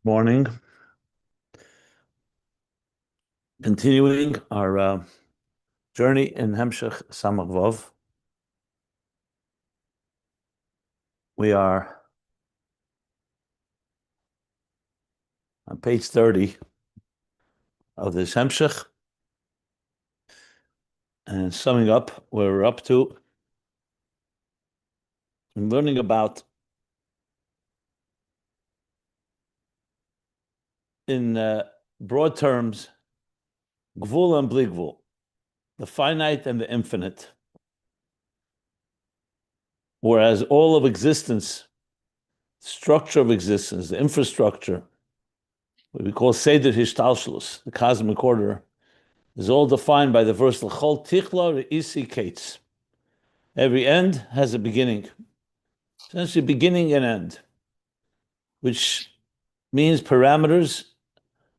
Morning. Continuing our journey in Hemshech Samach Vav. We are on page 30 of this Hemshech. And summing up where we're up to, I'm learning about, in broad terms, Gvul and Bli Gvul, the finite and the infinite. Whereas all of existence, structure of existence, the infrastructure, what we call Seder Hishtalshlus, the cosmic order, is all defined by the verse L'chol Tichla Re'isi Kates. Every end has a beginning, essentially beginning and end, which means parameters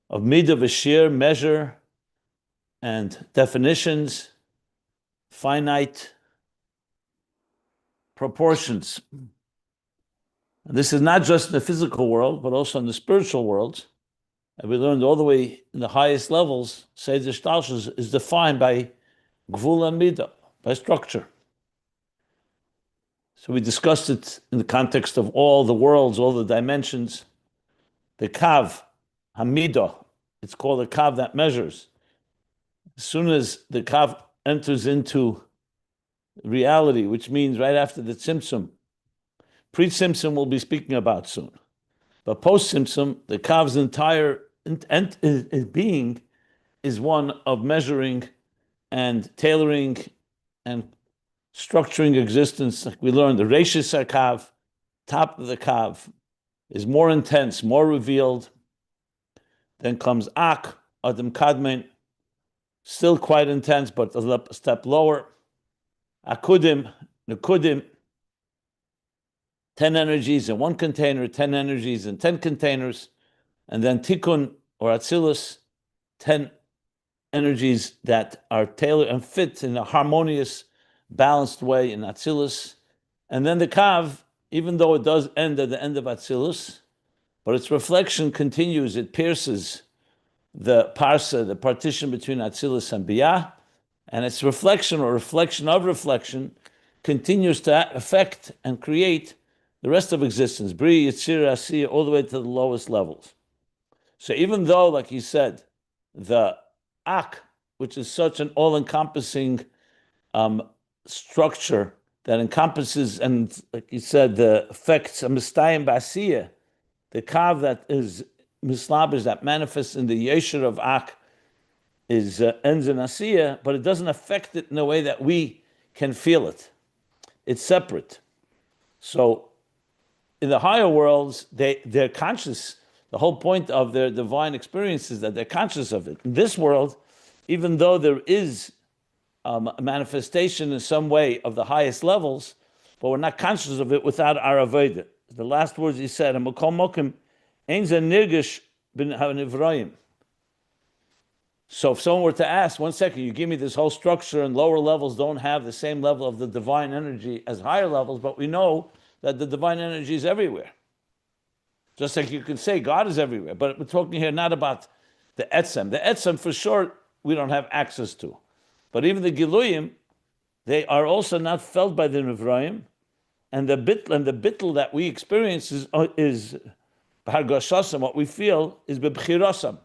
of midah v'shir, measure, and definitions, finite proportions. And this is not just in the physical world, but also in the spiritual world. And we learned all the way in the highest levels, Seder Shtalshus is defined by Gvul and Midah, by structure. So we discussed it in the context of all the worlds, all the dimensions. The Kav, HaMikdash, it's called a Kav that measures. As soon as the Kav enters into reality, which means right after the Tzimtzum, Pre-Tzimtzum we'll be speaking about soon. But Post-Tzimtzum, the Kav's entire being is one of measuring and tailoring and structuring existence. Like we learned, the Reishis HaKav, top of the Kav, is more intense, more revealed. Then comes Ak, Adam Kadmen, still quite intense, but a step lower. Akudim, Nukudim, 10 energies in one container, 10 energies in 10 containers, and then Tikkun or Atzilus, 10 energies that are tailored and fit in a harmonious, balanced way in Atzilus. And then the Kav, even though it does end at the end of Atzilus, but its reflection continues, it pierces the parsa, the partition between Atzilus and Biyah, and its reflection or reflection of reflection continues to affect and create the rest of existence, Bri, Yitzir, Asiya, all the way to the lowest levels. So even though, like he said, the Ak, which is such an all-encompassing structure that encompasses, and like he said, the effects of Mistayim Basiya, the Kav that is Mislabish, that manifests in the Yesher of Ak, is ends in Asiya, but it doesn't affect it in a way that we can feel it. It's separate. So in the higher worlds, they're conscious. The whole point of their divine experience is that they're conscious of it. In this world, even though there is a manifestation in some way of the highest levels, but we're not conscious of it without our avodah. The last words he said, so if someone were to ask, 1 second, you give me this whole structure and lower levels don't have the same level of the divine energy as higher levels, but we know that the divine energy is everywhere. Just like you could say God is everywhere, but we're talking here not about the etzem. The etzem for sure we don't have access to. But even the giluyim, they are also not felt by the Nevrayim, and the bitl that we experience is b'hargashasam, what we feel is b'bchirasam,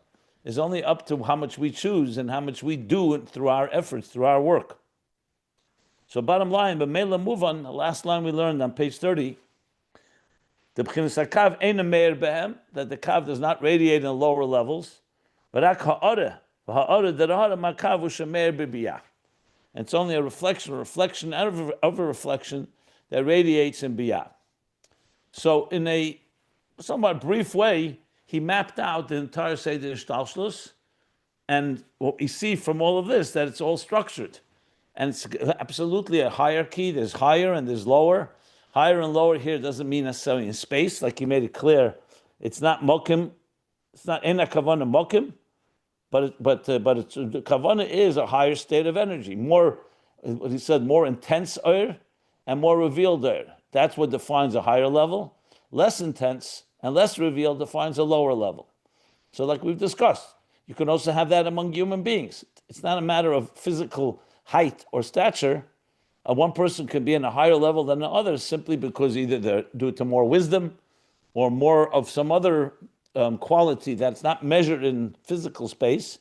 is only up to how much we choose and how much we do through our efforts, through our work. So bottom line, b'meila move on, the last line we learned on page 30, the b'chinas hakav eina meir behem, that the kav does not radiate in the lower levels, but ak ha'oreh, v'ha'oreh derahara makav u'shemeir b'biyah. And it's only a reflection of a reflection that radiates in biyah. So in a somewhat brief way, he mapped out the entire Seder Shtalshlus, and what we see from all of this, that it's all structured. And it's absolutely a hierarchy. There's higher and there's lower. Higher and lower here doesn't mean necessarily in space, like he made it clear. It's not mokim. It's not ena kavana mokim, but the kavana is a higher state of energy, more, what he said, more intense ohr and more revealed ohr. That's what defines a higher level. Less intense and less revealed defines a lower level. So like we've discussed, you can also have that among human beings. It's not a matter of physical height or stature. One person can be in a higher level than the others simply because either they're due to more wisdom or more of some other quality that's not measured in physical space,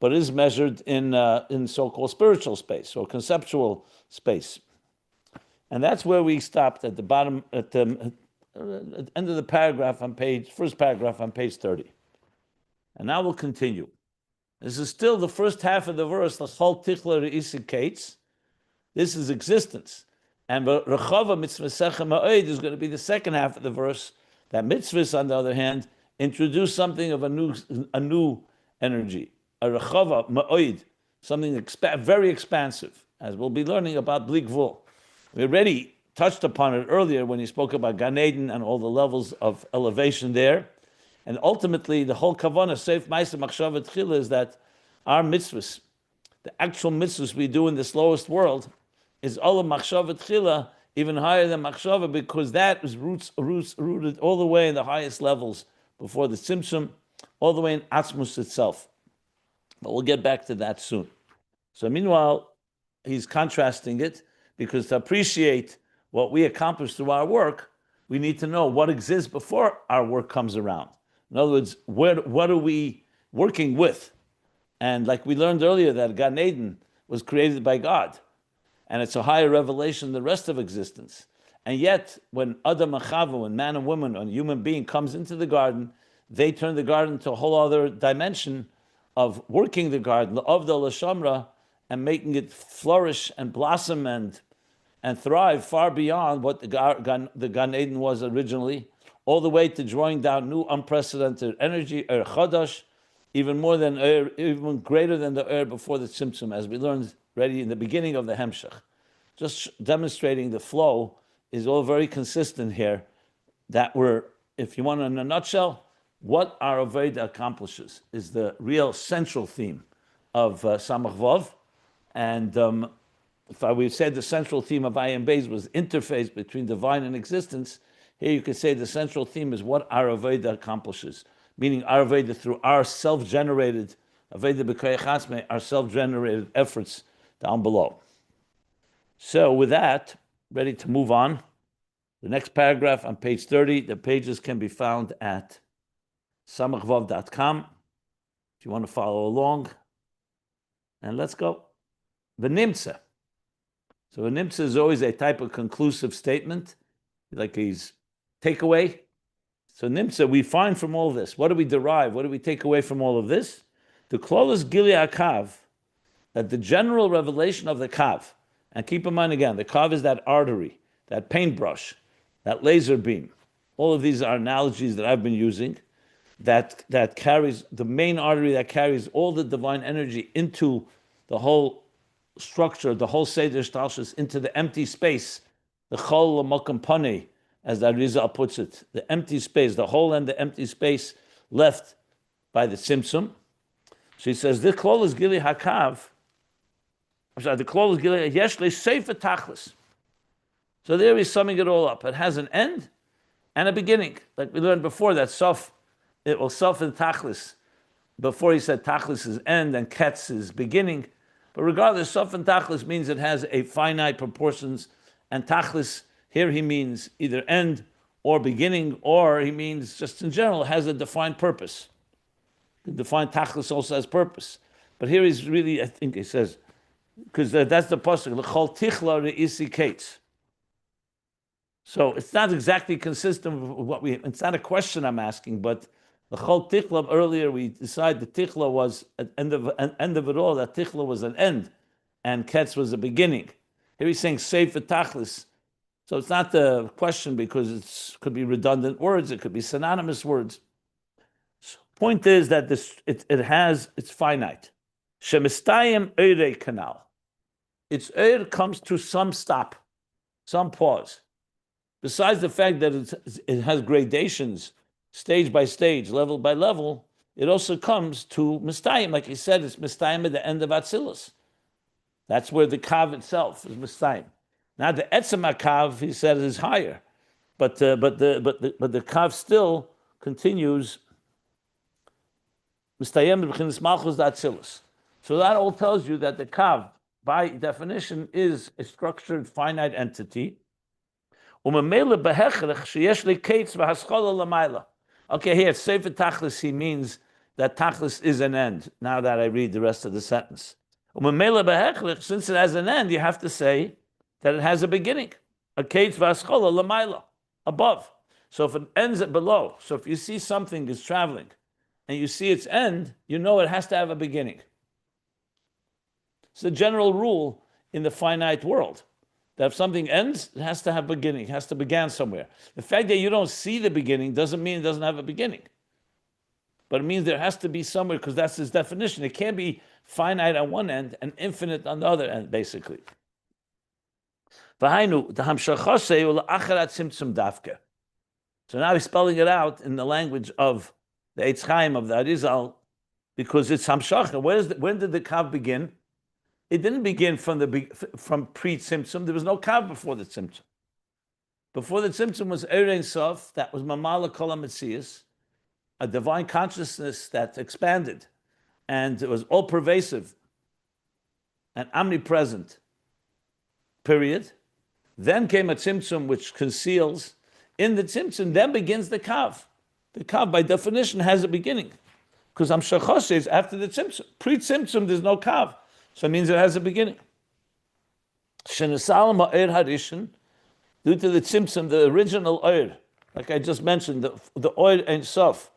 but is measured in so-called spiritual space or conceptual space. And that's where we stopped at the bottom, at the end of the paragraph on first paragraph on page 30. And now we'll continue. This is still the first half of the verse, L'chol tichla re'isi kates. This is existence. And Rechava mitzvah sechem ha'oid is going to be the second half of the verse. That mitzvahs, on the other hand, introduce something of a new energy. A Rechava ma'oid, something very expansive, as we'll be learning about Bli Gvul. We already touched upon it earlier when he spoke about Gan Eden and all the levels of elevation there. And ultimately, the whole kavanah, Seif Ma'aseh Machshava Tchila, is that our mitzvahs, the actual mitzvahs we do in this lowest world, is Olam Machshava Tchila, even higher than Machshava, because that is rooted all the way in the highest levels before the Tzimtzum, all the way in Atzmus itself. But we'll get back to that soon. So meanwhile, he's contrasting it, because to appreciate what we accomplish through our work, we need to know what exists before our work comes around. In other words, what are we working with? And like we learned earlier, that Gan Eden was created by God, and it's a higher revelation than the rest of existence. And yet, when Adam and Chava, when man and woman, or a human being comes into the garden, they turn the garden to a whole other dimension of working the garden, of the Lashamra, and making it flourish and blossom and thrive far beyond what the Gan Eden was originally, all the way to drawing down new unprecedented energy, Chodosh, even greater than the before the Tzimtzum, as we learned already in the beginning of the Hemshech. Just demonstrating the flow is all very consistent here. That if you want in a nutshell, what our Avodah accomplishes is the real central theme of Samach Vav. And if we said the central theme of I and Beis was interface between divine and existence, here you could say the central theme is what our Avodah accomplishes, meaning our Avodah through our self-generated, Avodah b'koyach atzmei, our self-generated efforts down below. So with that, ready to move on. The next paragraph on page 30, the pages can be found at samachvav.com if you want to follow along. And let's go. V'nimtza. So v'nimtza is always a type of conclusive statement, like he's takeaway. So nimtza, we find from all this, what do we derive? What do we take away from all of this? The klolos gilui kav, that the general revelation of the kav, and keep in mind again, the kav is that artery, that paintbrush, that laser beam. All of these are analogies that I've been using, that carries the main artery that carries all the divine energy into the whole structure, the whole Seder Shtalshus, into the empty space, the Chol L'Makam Panei, as the Arizal puts it, the empty space, the hole and the empty space left by the Tzimtzum. So he says, the Klol is Gili Hakav, the Klol is Gili Yeshle Sefer Tachlis. So there he's summing it all up. It has an end and a beginning. Like we learned before, that Sof, it will Sof and Tachlis. Before he said Tachlis is end and Ketz is beginning. But regardless, Sof and Tachlis means it has a finite proportions, and Tachlis, here he means either end or beginning, or he means just in general, it has a defined purpose. The defined Tachlis also has purpose. But here he's really, I think he says, because that's the pasuk, L'chol tichla re'isi kates. So it's not exactly consistent with it's not a question I'm asking, but the Chol Tichla, earlier we decided the Tichla was an end of it all, that Tichla was an end, and Ketz was a beginning. Here he's saying Sefer Tachlis. So it's not the question because it could be redundant words, it could be synonymous words. So point is that it's finite. Shemistayim Eirei Kanal. Its Eir comes to some stop, some pause. Besides the fact that it has gradations, stage by stage, level by level, it also comes to Mistayim. Like he said, it's Mistayim at the end of Atzilus. That's where the Kav itself is Mistayim. Now the Etzem Kav, he said, is higher, but the Kav still continues, Mistayem b'chinas malchus da'atzilus. So that all tells you that the Kav, by definition, is a structured, finite entity. Umemele behechrech sheyesh lekeitz v'haskola lamayla. Okay, here, Sefer Tachlis, he means that Tachlis is an end, now that I read the rest of the sentence. Umemele behechrech, since it has an end, you have to say that it has a beginning. A keitz v'haskola lamayla, above. So if it ends at below, so if you see something is traveling, and you see its end, you know it has to have a beginning. It's a general rule in the finite world that if something ends, it has to have a beginning, it has to begin somewhere. The fact that you don't see the beginning doesn't mean it doesn't have a beginning. But it means there has to be somewhere, because that's his definition. It can't be finite on one end and infinite on the other end, basically. So now he's spelling it out in the language of the Eitz Chaim of the Arizal, because it's Hamshacha. When did the Kav begin? It didn't begin from pre-Tzimtzum. There was no Kav before the Tzimtzum. Before the Tzimtzum was Ohr Ein Sof, that was Mamala Kol HaMetzias, a divine consciousness that expanded, and it was all pervasive and omnipresent, period. Then came a Tzimtzum which conceals. In the Tzimtzum, then begins the Kav. The Kav, by definition, has a beginning, because Hamshachos is after the Tzimtzum. Pre-Tzimtzum, there's no Kav. So it means it has a beginning. Shenesalam ha'er harishon, due to the tzimtzum, the original oir, like I just mentioned, the Ohr Ein Sof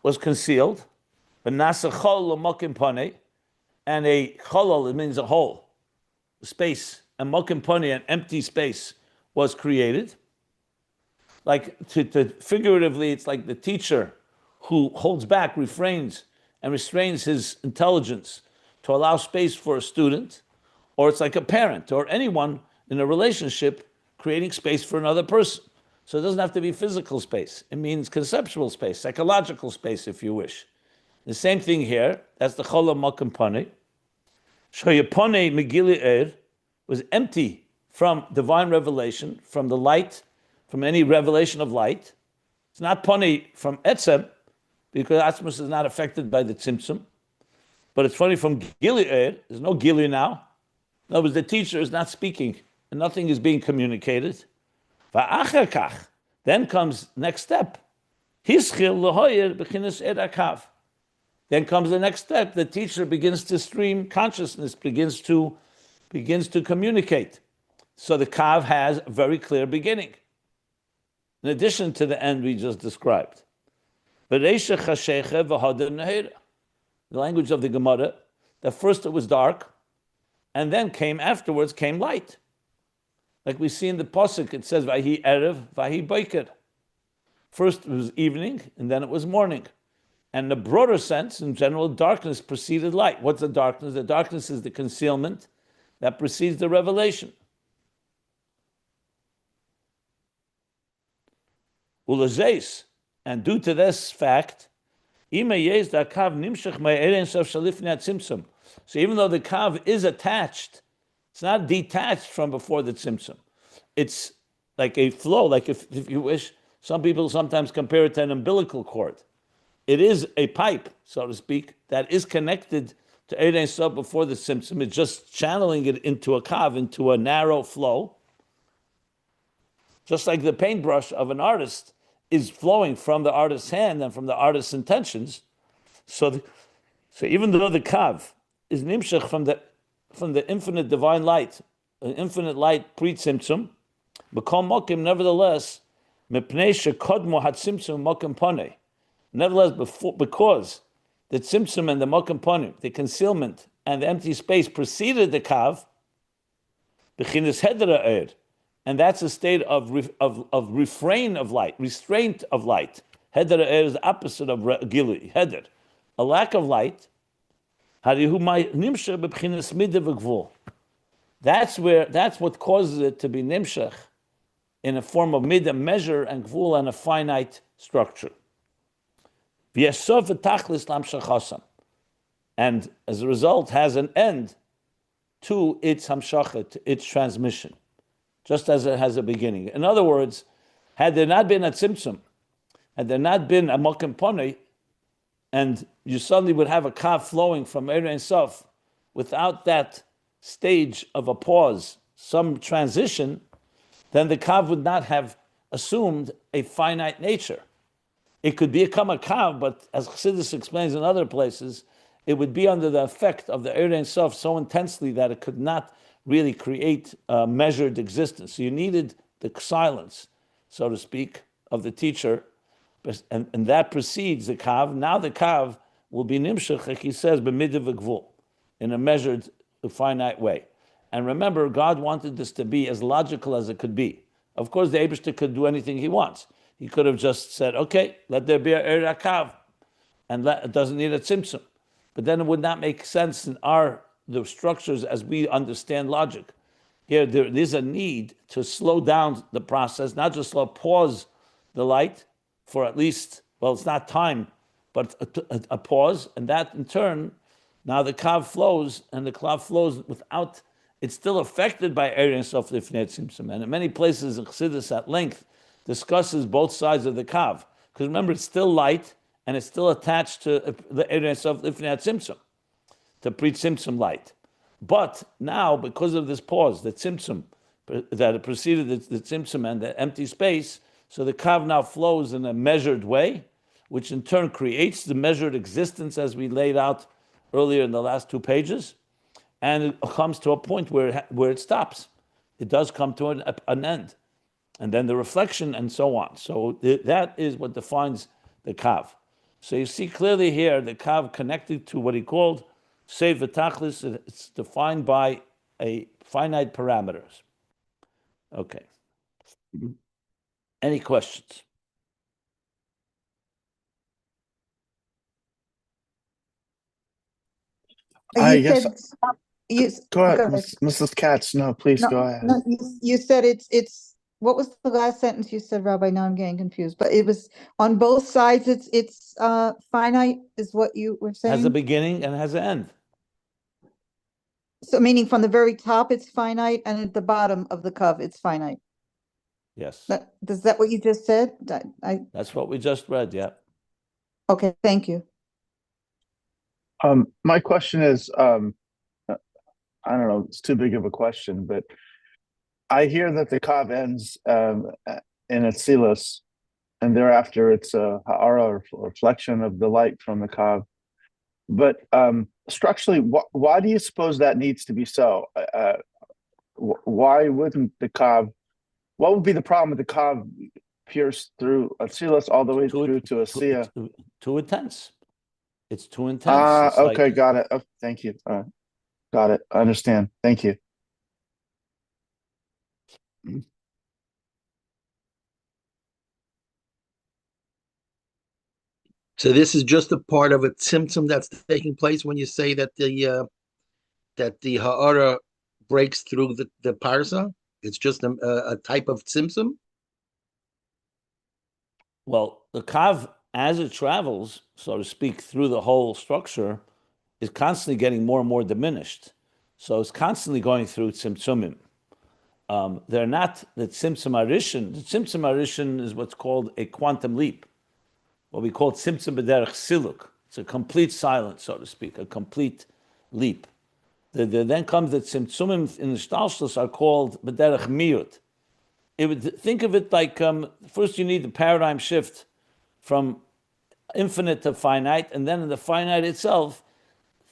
was concealed. V'nasa chol l'mokim panei, and a cholol, it means a hole, space, and mokim panei, an empty space, was created. Like to figuratively, it's like the teacher who holds back, refrains, and restrains his intelligence to allow space for a student, or it's like a parent or anyone in a relationship creating space for another person. So it doesn't have to be physical space. It means conceptual space, psychological space, if you wish. The same thing here. That's the Chol HaMakom Panei. Shoyapone Megili Er was empty from divine revelation, from the light, from any revelation of light. It's not Panei from Etzem, because Atzmus is not affected by the Tzimtzum. But it's funny from Gili Er, there's no Gili now. In other words, the teacher is not speaking, and nothing is being communicated. Va'achar then comes next step. Hischil l'hoyer b'chinas ed akav. Then comes the next step. The teacher begins to stream consciousness, begins to communicate. So the kav has a very clear beginning, in addition to the end we just described. The language of the Gemara, that first it was dark, and then afterwards came light. Like we see in the Pasuk, it says, Vahi Erev, Vahi Boker. First it was evening, and then it was morning. And in the broader sense, in general, darkness preceded light. What's the darkness? The darkness is the concealment that precedes the revelation. Ulazes, and due to this fact, so even though the kav is attached, it's not detached from before the tzimtzum. It's like a flow, like if you wish, some people sometimes compare it to an umbilical cord. It is a pipe, so to speak, that is connected to Ohr Ein Sof before the tzimtzum. It's just channeling it into a kav, into a narrow flow. Just like the paintbrush of an artist is flowing from the artist's hand and from the artist's intentions. So even though the kav is nimshach from the infinite divine light, an infinite light pre-tzimtzum, b'kol mokim, nevertheless, mipnei shekodmo hatzimtzum mokim ponei. Nevertheless, because the tzimtzum and the mokim ponei, the concealment and the empty space preceded the kav, b'chinas hedera er, and that's a state of refrain of light, restraint of light. Heder is the opposite of gili. Heder, a lack of light. That's what causes it to be nimshach in a form of mid, a measure, and gvul, and a finite structure. And as a result, has an end to its hamshachet, to its transmission, just as it has a beginning. In other words, had there not been a tzimtzum, had there not been a mokem ponei, and you suddenly would have a kav flowing from Ohr Ein Sof without that stage of a pause, some transition, then the kav would not have assumed a finite nature. It could become a kav, but as Chassidus explains in other places, it would be under the effect of the Ohr Ein Sof so intensely that it could not really create a measured existence. So you needed the silence, so to speak, of the teacher, and that precedes the kav. Now the kav will be nimshach, like he says, b'midav v'gvul, in a measured, finite way. And remember, God wanted this to be as logical as it could be. Of course, the Eibishter could do anything he wants. He could have just said, okay, let there be a kav, and it doesn't need a tzimtzum. But then it would not make sense in the structures as we understand logic. Here, there is a need to slow down the process, not just pause the light for at least, well, it's not time, but a pause, and that in turn, now the kav flows, and the kav flows without, it's still affected by Ohr Ein Sof Lifnei Tzimtzum. And in many places in Chassidus at length discusses both sides of the kav. Because remember, it's still light, and it's still attached to the Ohr Ein Sof Lifnei Tzimtzum, to Pre-Tzimtzum light. But now, because of this pause, the tzimtzum, that it preceded the tzimtzum and the empty space, so the kav now flows in a measured way, which in turn creates the measured existence as we laid out earlier in the last 2 pages, and it comes to a point where it stops. It does come to an end. And then the reflection and so on. So that is what defines the kav. So you see clearly here the kav connected to what he called Sev v'tachlis. It's defined by a finite parameters. Okay. Any questions? I guess. Go ahead, Go ahead. Mrs. Katz. No, please go ahead. No, you said it's. What was the last sentence you said, Rabbi? Now I'm getting confused. But it was on both sides. It's finite, is what you were saying. Has a beginning and has an end. So meaning from the very top it's finite, and at the bottom of the kav it's finite. Yes. Is that what you just said? That's what we just read. Yeah. Okay. Thank you. My question is, I don't know, it's too big of a question, but I hear that the kav ends in Atzilus, and thereafter it's a ha'ara, reflection of the light from the kav. But structurally, why do you suppose that needs to be so? Why wouldn't the kav? What would be the problem with the kav pierce through Atzilus all the way through to Asiya? Too intense. It's too intense. Okay, got it. Oh, thank you. Got it. I understand. Thank you. So this is just a part of a tzimtzum that's taking place when you say that the ha'ara breaks through the parsa. It's just a type of tzimtzum. Well, the kav, as it travels, so to speak, through the whole structure, is constantly getting more and more diminished. So it's constantly going through tzimtzumim. They're not the tzimtzum arishin. The tzimtzum arishin is what's called a quantum leap, what we call tzimtzum b'derech siluk. It's a complete silence, so to speak, a complete leap. Then comes the tzimtzumim in the shtalshlus are called b'derech miyut. Think of it like, first you need the paradigm shift from infinite to finite, and then in the finite itself,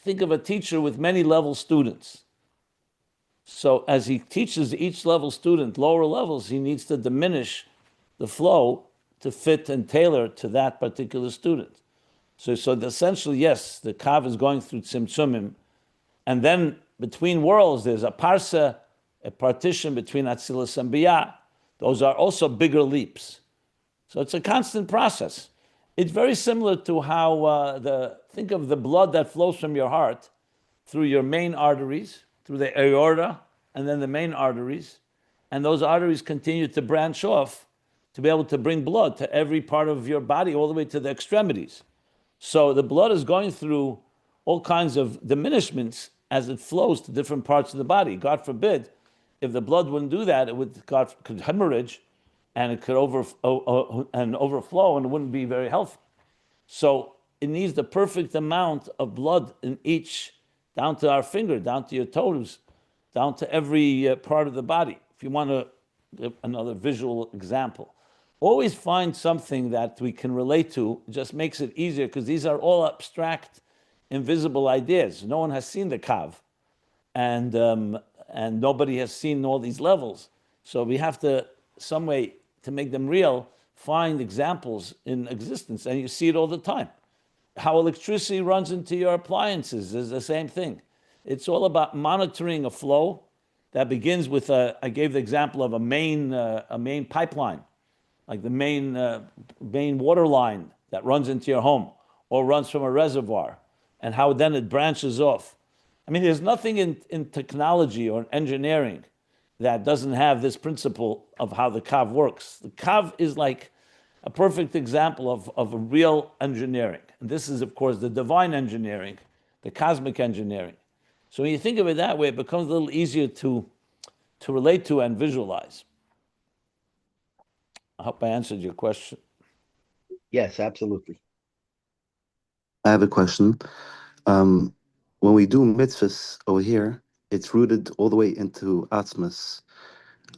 think of a teacher with many level students. So as he teaches each level student lower levels, he needs to diminish the flow to fit and tailor to that particular student. So essentially, yes, the kav is going through tzimtzumim, and then between worlds, there's a parsa, a partition between Atzilus and Biyah. Those are also bigger leaps. So it's a constant process. It's very similar to how think of the blood that flows from your heart through your main arteries, through the aorta, and then the main arteries. And those arteries continue to branch off to be able to bring blood to every part of your body, all the way to the extremities. So the blood is going through all kinds of diminishments as it flows to different parts of the body. God forbid, if the blood wouldn't do that, could hemorrhage. and it could overflow, and it wouldn't be very healthy. So it needs the perfect amount of blood in each, down to our finger, down to your toes, down to every part of the body. If you want to give another visual example, always find something that we can relate to. It just makes it easier, because these are all abstract, invisible ideas. No one has seen the Kav, and nobody has seen all these levels. So we have to, some way to make them real, find examples in existence, and you see it all the time. How electricity runs into your appliances is the same thing. It's all about monitoring a flow that begins with I gave the example of a main pipeline, like the main water line that runs into your home or runs from a reservoir, and how then it branches off. I mean, there's nothing in technology or engineering that doesn't have this principle of how the Kav works. The Kav is like a perfect example of a real engineering. And this is, of course, the divine engineering, the cosmic engineering. So when you think of it that way, it becomes a little easier to relate to and visualize. I hope I answered your question. Yes, absolutely. I have a question. When we do mitzvahs over here, it's rooted all the way into Atzmas.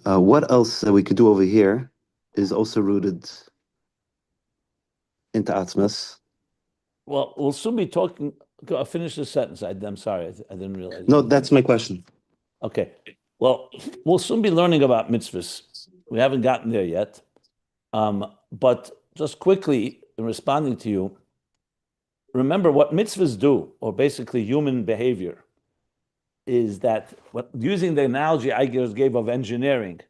What else that we could do over here is also rooted into Atzmas? Well, we'll soon be talking. I'll finish the sentence. I'm sorry, I didn't realize. No, that's my question. Okay. Well, we'll soon be learning about mitzvahs. We haven't gotten there yet. But just quickly, in responding to you, remember what mitzvahs do, or basically human behavior, is that, using the analogy I just gave of engineering,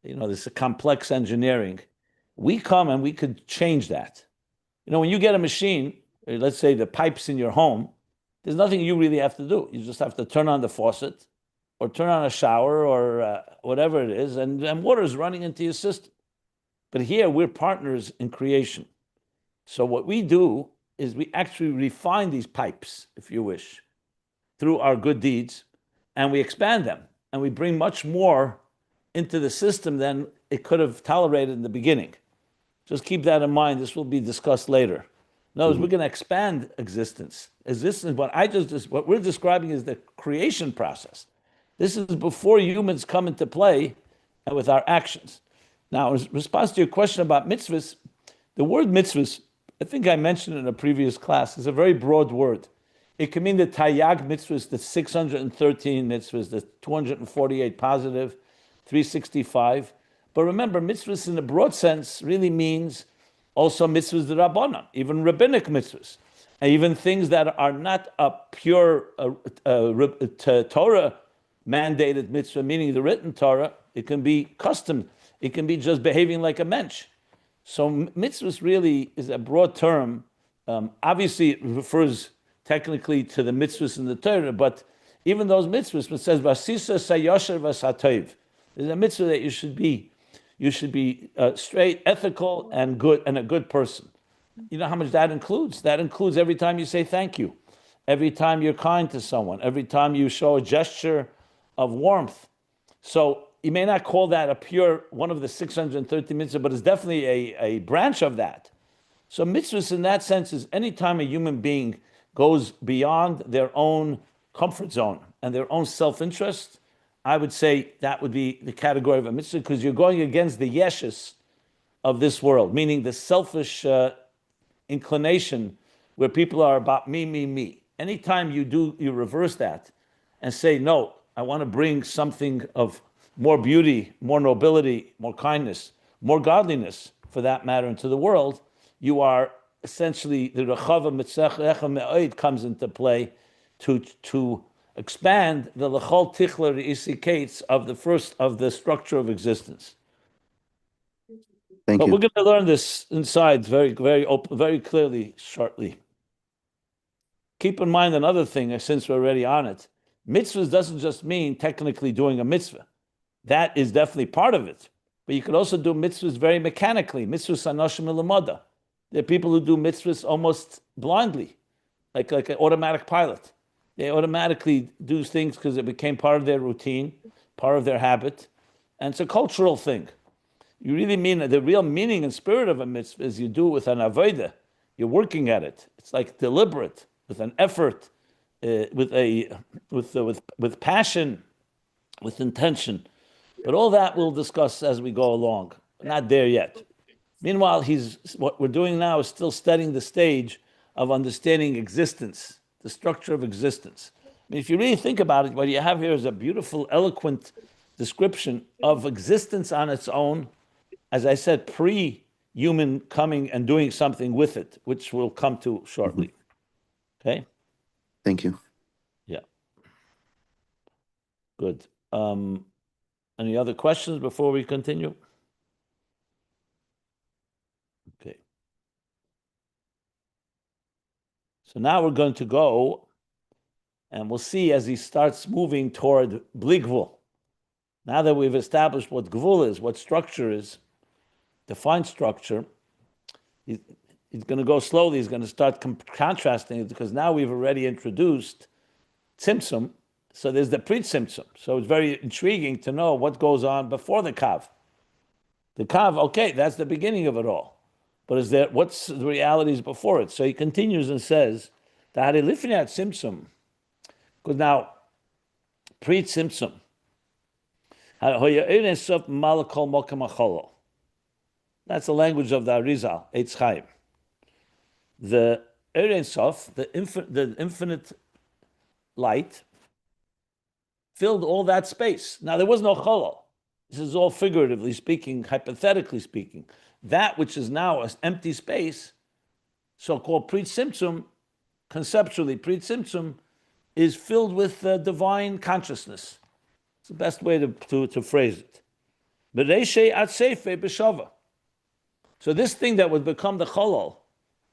this is complex engineering, we come and we could change that. When you get a machine, let's say the pipes in your home, there's nothing you really have to do. You just have to turn on the faucet or turn on a shower or whatever it is, and water is running into your system. But here we're partners in creation. So what we do is we actually refine these pipes, if you wish, through our good deeds, and we expand them, and we bring much more into the system than it could have tolerated in the beginning. Just keep that in mind. This will be discussed later. In other words, we're going to expand existence. What we're describing is the creation process. This is before humans come into play and with our actions. Now, in response to your question about mitzvahs, the word mitzvahs, I think I mentioned in a previous class, is a very broad word. It can mean the Tayyag mitzvahs, the 613 mitzvahs, the 248 positive, 365. But remember, mitzvahs in a broad sense really means also mitzvahs the Rabbanan, even rabbinic mitzvahs, and even things that are not a pure Torah mandated mitzvah, meaning the written Torah. It can be custom. It can be just behaving like a mensch. So mitzvahs really is a broad term. Obviously, it refers technically to the mitzvahs in the Torah, but even those mitzvahs, it says vasisa sayosher vasatoiv. There's a mitzvah that you should be straight, ethical, and good, and a good person. You know how much that includes? That includes every time you say thank you, every time you're kind to someone, every time you show a gesture of warmth. So you may not call that a pure one of the 613 mitzvahs, but it's definitely a branch of that. So mitzvahs in that sense is any time a human being goes beyond their own comfort zone and their own self-interest, I would say that would be the category of a mitzvah, because you're going against the yeshus of this world, meaning the selfish inclination where people are about me, me, me. Anytime you reverse that and say, no, I want to bring something of more beauty, more nobility, more kindness, more godliness, for that matter, into the world, you are essentially, the Rechava Mitzecha Me'oid comes into play to expand the Lechol Tichler Re'isi Kates of the structure of existence. Thank But you. we're going to learn this inside very, very open, very clearly shortly. Keep in mind another thing, since we're already on it. Mitzvahs doesn't just mean technically doing a mitzvah. That is definitely part of it. But you could also do mitzvahs very mechanically. Mitzvahs anoshim ilamada. There are people who do mitzvahs almost blindly, like an automatic pilot. They automatically do things because it became part of their routine, part of their habit, and it's a cultural thing. you really mean the real meaning and spirit of a mitzvah is you do it with an avodah. You're working at it. It's like deliberate, with an effort, with passion, with intention. But all that we'll discuss as we go along. Not there yet. Meanwhile, what we're doing now is still studying the stage of understanding existence, the structure of existence. I mean, if you really think about it, what you have here is a beautiful, eloquent description of existence on its own, as I said, pre-human coming and doing something with it, which we'll come to shortly. Okay? Thank you. Yeah. Good. Any other questions before we continue? Okay. So now we're going to go, and we'll see as he starts moving toward Bli Gvul. Now that we've established what Gvul is, what structure is, defined structure, he's going to go slowly. He's going to start contrasting it, because now we've already introduced Tzimtzum. So there's the Pre-Tzimtzum. So it's very intriguing to know what goes on before the Kav. The Kav, okay, that's the beginning of it all. But what's the realities before it? So he continues and says, because now, Pre-Tzimtzum, that's the language of the Arizal, Eitz Chaim. The Ohr Ein Sof, the infinite light, filled all that space. Now, there was no cholol. This is all figuratively speaking, hypothetically speaking. That which is now an empty space, so-called Pre-Tzimtzum, conceptually, Pre-Tzimtzum is filled with divine consciousness. It's the best way to phrase it. B'reishei ad seifei b'shava. So this thing that would become the cholol,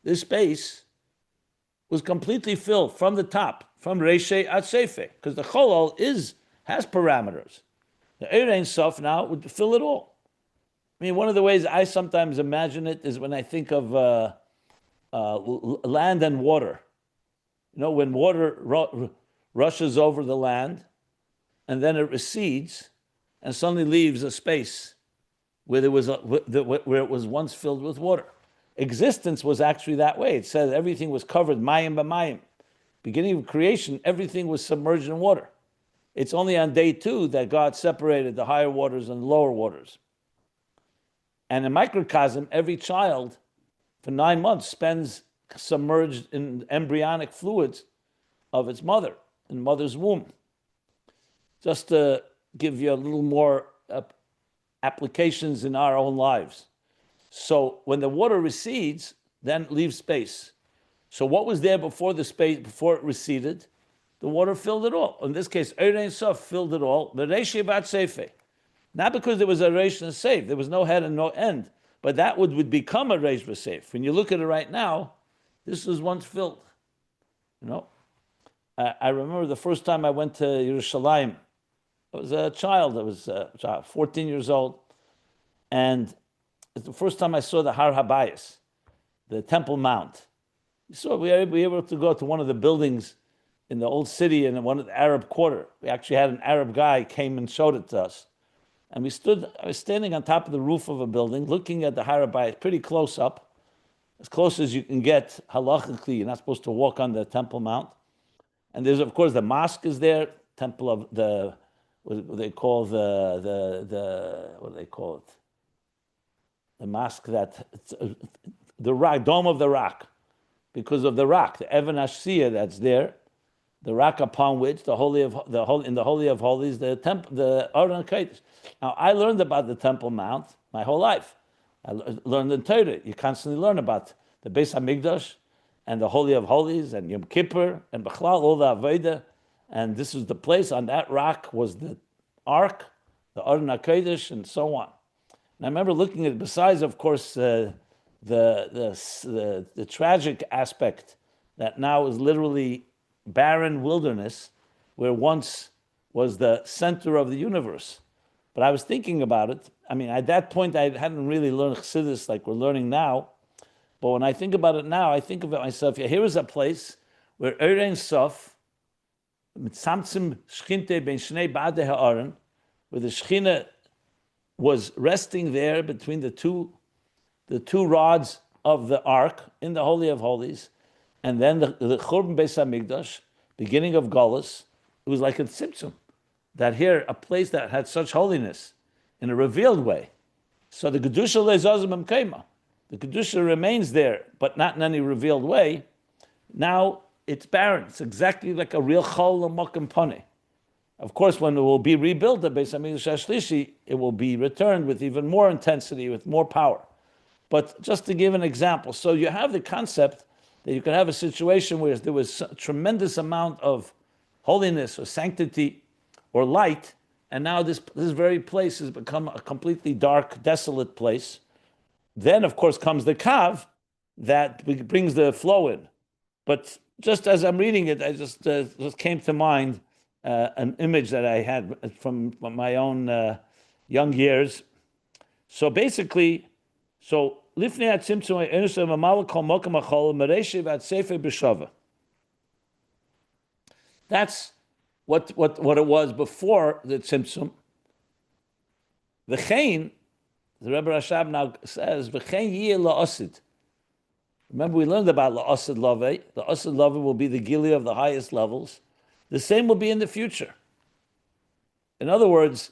this space, was completely filled from the top, from Reishei ad seifei, because the cholol has parameters. The Ohr Ein Sof now would fill it all. I mean, one of the ways I sometimes imagine it is when I think of land and water. You know, when water rushes over the land, and then it recedes, and suddenly leaves a space where it was once filled with water. Existence was actually that way. It says everything was covered, mayim b'mayim. Beginning of creation, everything was submerged in water. It's only on day 2 that God separated the higher waters and the lower waters. And in microcosm, every child for 9 months spends submerged in embryonic fluids of its mother, in mother's womb. Just to give you a little more applications in our own lives. So when the water recedes, then it leaves space. So what was there before before it receded? The water filled it all. In this case, Ohr Ein Sof filled it all. Not because there was a reish and seif, there was no head and no end, but that would become a reish and seif. When you look at it right now, this was once filled. You know, I remember the first time I went to Yerushalayim. I was a child. I was 14 years old, and it's the first time I saw the Har HaBayis, the Temple Mount. So we were able to go to one of the buildings in the old city in one of the Arab quarter. We actually had an Arab guy came and showed it to us. And I was standing on top of the roof of a building, looking at the Har HaBayis pretty close up, as close as you can get halachically. You're not supposed to walk on the Temple Mount. And there's, of course, the mosque is there, temple of what do they call what do they call it? The mosque the rock, Dome of the Rock, because of the rock, the Evan Ashsiya that's there, the rock upon which in the Holy of Holies, the Ohr Ein. Now, I learned about the Temple Mount my whole life. I learned in Torah. You constantly learn about the Beis HaMikdash and the Holy of Holies and Yom Kippur and Bechlal, all the Avodah. And this is the place. On that rock was the Ark, the Ohr Ein, and so on. And I remember looking at it, besides, of course, the tragic aspect that now is literally barren wilderness, where once was the center of the universe. But I was thinking about it. I mean, at that point, I hadn't really learned Chassidus like we're learning now. But when I think about it now, I think of it myself. Yeah, here is a place where Ohr Ein Sof, Tzimtzum Shchinte ben Shnei Ba'adei Ha'aron, where the Shechina was resting there between the two rods of the ark in the Holy of Holies, and then the Churban Beis HaMikdash, beginning of Golus, it was like a tzimtzum. That here, a place that had such holiness in a revealed way. So the Kedusha le'zazim emkeima. The Kedusha remains there, but not in any revealed way. Now it's barren. It's exactly like a real chol l'mokim paneh. Of course, when it will be rebuilt, the Beis HaMikdash HaShlishi, it will be returned with even more intensity, with more power. But just to give an example, so you have the concept that you can have a situation where there was a tremendous amount of holiness or sanctity or light, and now this very place has become a completely dark, desolate place. Then, of course, comes the kav that brings the flow in. But just as I'm reading it, I just came to mind an image that I had from my own young years. So basically, lifnei tzimtzum enusa mamal kol mokem achol mereshe v'ad sefer b'shava. That's what it was before the tzimtzum. V'chein, the Rebbe Rashab now says, v'chein yiyeh la'asid. Remember, we learned about la'asid laveh. The asid laveh will be the gili of the highest levels. The same will be in the future. In other words,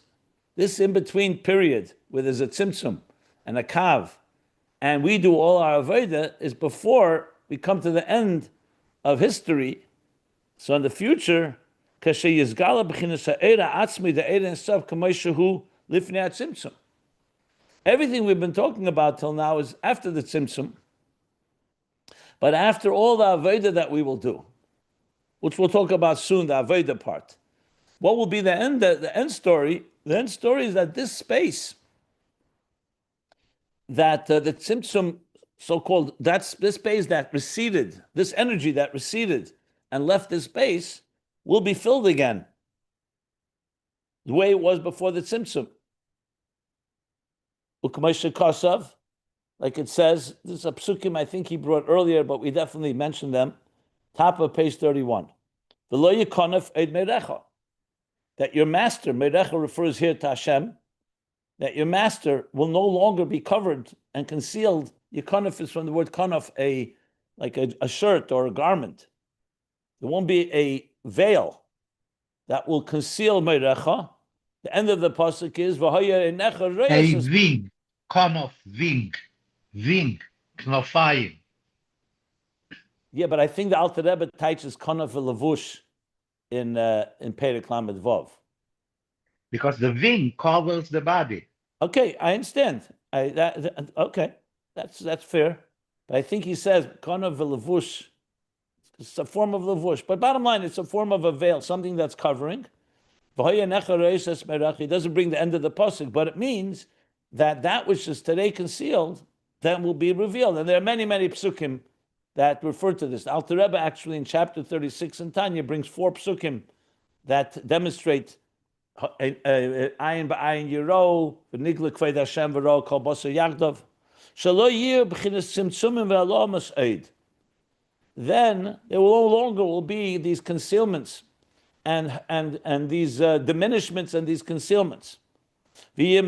this in-between period where there's a tzimtzum and a kav, and we do all our avodah, is before we come to the end of history. So in the future, everything we've been talking about till now is after the tzimtzum, but after all the avodah that we will do, which we'll talk about soon, the avodah part. What will be the end? The end story. The end story is that this space, that the tzimtzum, so-called, that's this space that receded, this energy that receded and left this space, will be filled again, the way it was before the tzimtzum. Ukmoshe Kasav, like it says, this is a psukim I think he brought earlier, but we definitely mentioned them. Top of page 31. V'lo yikonef eid merecha. That your master, merecha refers here to Hashem, that your master will no longer be covered and concealed. Yikonef is from the word konef, like a shirt or a garment. There won't be a veil that will conceal merecha. The end of the pasuk is v'hoya einecha A reis. wing, konef, wing, knofayim. Yeah, but I think the Alter Rebbe teaches konef v'levush in Perek Lamed Vav. Because the wing covers the body. Okay, I understand. Okay, that's fair. But I think he says konef v'levush. It's a form of levush. But bottom line, it's a form of a veil, something that's covering. He doesn't bring the end of the pasuk, but it means that which is today concealed then will be revealed. And there are many, many psukim that refer to this. Alter Rebbe actually in chapter 36 in Tanya brings 4 psukim that demonstrate ayin ba'ayin yiro, v'nigla kved Hashem v'ro kol basar yagdav, shelo yir b'chinas tzimtzumim ve'alomas eid. Then there will no longer be these concealments and these diminishments and these concealments. It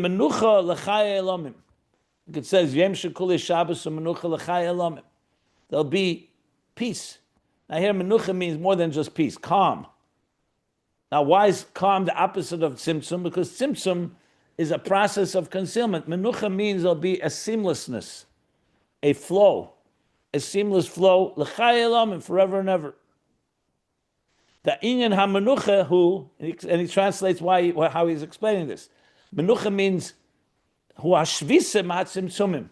says Yem Shekuli Shabbos Menucha L'chai Elamim. There'll be peace. Now here Menucha means more than just peace, calm. Now why is calm the opposite of Tzimtzum? Because Tzimtzum is a process of concealment. Menucha means there'll be a seamlessness, a flow. A seamless flow, l'chai elamim, forever and ever. The inyan ha-menucha, and he translates how he's explaining this. Menucha means hu hashvisa ma-tzimtzumim.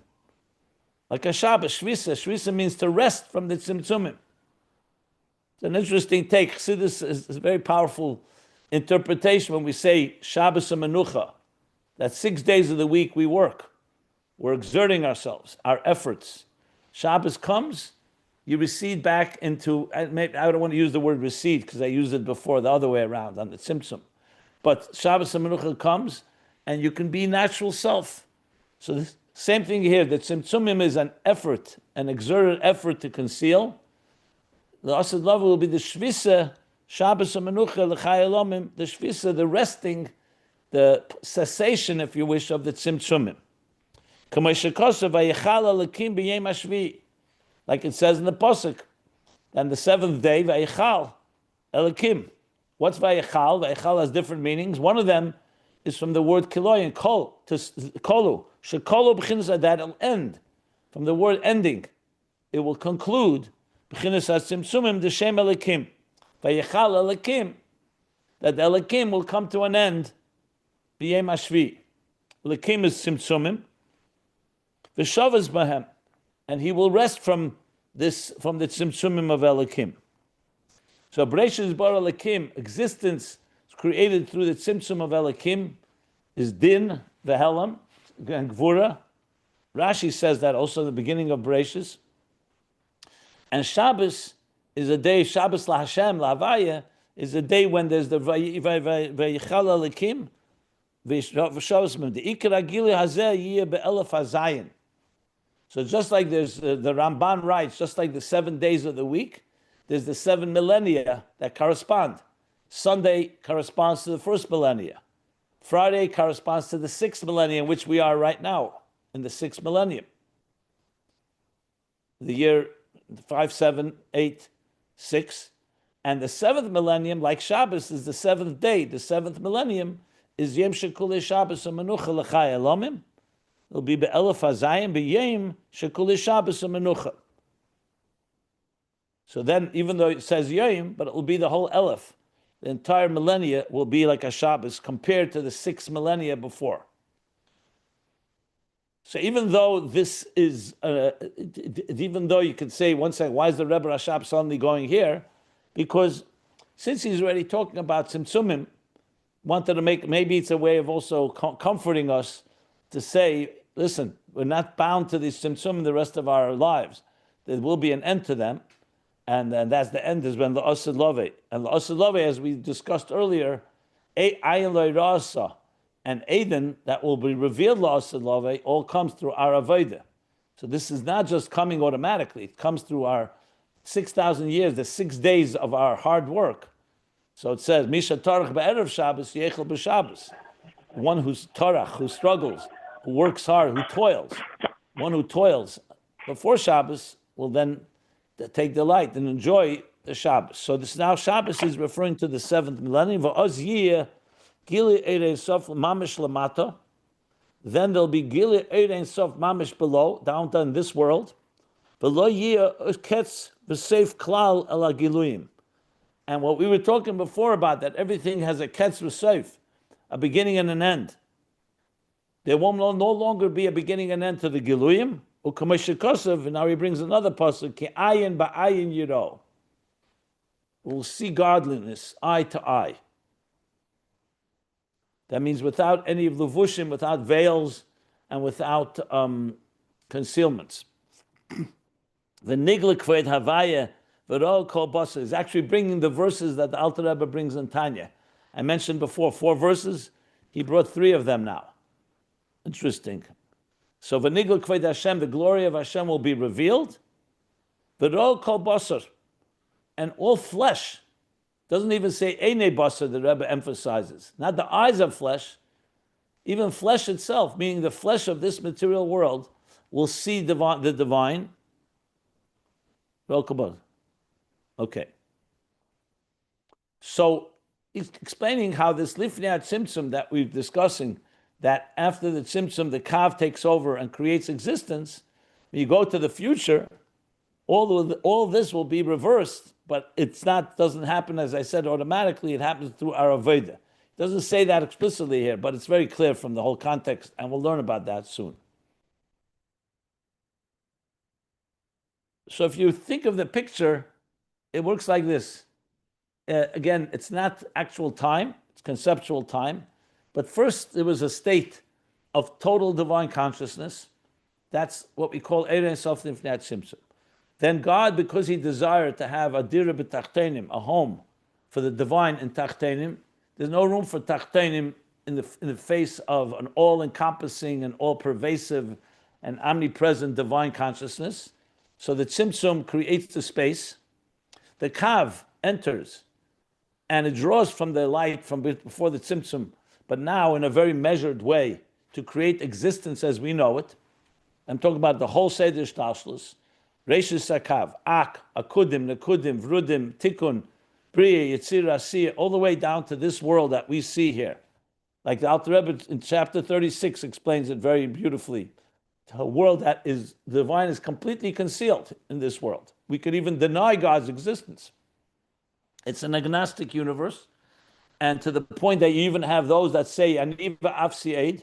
Like a Shabbos, shvisa means to rest from the tzimtzumim. It's an interesting take. See, this is a very powerful interpretation when we say Shabbos and menucha. That 6 days of the week we work. We're exerting ourselves, our efforts. Shabbos comes, you recede back into, I don't want to use the word recede because I used it before the other way around on the tzimtzum. But Shabbos and Menucha comes and you can be natural self. So the same thing here, that tzimtzumim is an effort, an exerted effort to conceal. The Asad Lava will be the shvisa, Shabbos and Menucha, l'chai elamim, the shvisa, the resting the cessation, if you wish, of the tzimtzumim. Like it says in the Pasuk, and the seventh day, Vayichal Elikim. What's Vayichal? Vayichal has different meanings. One of them is from the word kiloy and kol, to kolu. Shekolu b'chinas, that it'll end. From the word ending, it will conclude. B'chinas ha-tzimtzumim d'shem Elikim. Vayichal Elikim, that the Elikim will come to an end. B'yem hashvi. Elikim is tzimtzumim. V'shavas bahem. And he will rest from the tzimtzumim of Elikim. So Bereshis bar Elikim, existence is created through the tzimtzum of Elikim, is din, vehelam, and gvura. Rashi says that also at the beginning of Bereshis. And Shabbos is a day, Shabbos la Hashem, la Havaya, is a day when there's the Vayichal Elikim, v'Shavos mem. The Ikar Agili Hazeh Yiyeh be'elef hazayin. So just like there's the Ramban writes, just like the 7 days of the week, there's the 7 millennia that correspond. Sunday corresponds to the first millennia. Friday corresponds to the 6th millennium, in which we are right now, in the 6th millennium. The year 5786. And the 7th millennium, like Shabbos, is the 7th day. The 7th millennium is Yom Shekule Shabbos Menucha L'chai Elomim. It'll be be'elef hazayim b'yem shekuli Shabbos u'menucha. So then, even though it says yom, but it will be the whole elef. The entire millennia will be like a Shabbos compared to the 6 millennia before. So even though this is, even though you could say, one second, why is the Rebbe Rashab suddenly going here? Because since he's already talking about tzimtzumim, wanted to make, maybe it's a way of also comforting us to say, listen, we're not bound to these tzimtzum the rest of our lives. There will be an end to them, and that's the end is when the Asad Love. And the Asad Love, as we discussed earlier, Ayin Lo Rasa and Eden, that will be revealed to Asad Love, all comes through our Avodah. So this is not just coming automatically, it comes through our 6,000 years, the 6 days of our hard work. So it says, Misha Tarach Ba'erev Shabbos, Yechel B'Shabbos. One who's Tarach, who struggles, who works hard, who toils. One who toils before Shabbos will then take delight and enjoy the Shabbos. So this now Shabbos is referring to the 7th millennium. V'oz yiyeh Gili Ohr Ein Sof mamish lamata. Then there'll be Gili Ohr Ein Sof mamish below, down in this world. V'lo yiyeh ketz v'seif klal el hagiluyim. And what we were talking before about, that everything has a ketz v'seif, a beginning and an end. There will no longer be a beginning and end to the Giluyim. And now he brings another pasuk, Ki ayin ba'ayin yiro. We'll see godliness, eye to eye. That means without any of levushim, without veils, and without concealments. The nigla kved havaya v'ro kol basar is actually bringing the verses that the Alter Rebbe brings in Tanya. I mentioned before 4 verses. He brought 3 of them now. Interesting. So v'nigla kved Hashem, the glory of Hashem will be revealed. V'ro kol basar, and all flesh. Doesn't even say Einei basar, the Rebbe emphasizes. Not the eyes of flesh, even flesh itself, meaning the flesh of this material world, will see the divine. Okay. So he's explaining how this Lifnei Tzimtzum that we're discussing, that after the Tzimtzum, the Kav takes over and creates existence. When you go to the future, all this will be reversed, but doesn't happen, as I said, automatically. It happens through our Avodah. It doesn't say that explicitly here, but it's very clear from the whole context, and we'll learn about that soon. So if you think of the picture, it works like this. Again, it's not actual time, it's conceptual time. But first, there was a state of total divine consciousness. That's what we call Ohr Ein Sof Lifnei Tzimtzum. Then God, because he desired to have a dira b'tachtenim, a home for the divine in tachtenim, there's no room for tachtenim in the face of an all-encompassing and all-pervasive and omnipresent divine consciousness. So the tzimtzum creates the space. The kav enters, and it draws from the light from before the tzimtzum, but now in a very measured way to create existence as we know it. I'm talking about the whole Seder Shtalshlus, Reishis Sakav, Ak, Akudim, Nekudim, Vrudim, Tikkun, Bria, Yitzir, Asiyah, all the way down to this world that we see here. Like the Alter Rebbe in chapter 36 explains it very beautifully. A world that is divine is completely concealed in this world. We could even deny God's existence. It's an agnostic universe, and to the point that you even have those that say, Aniva Afsiaid,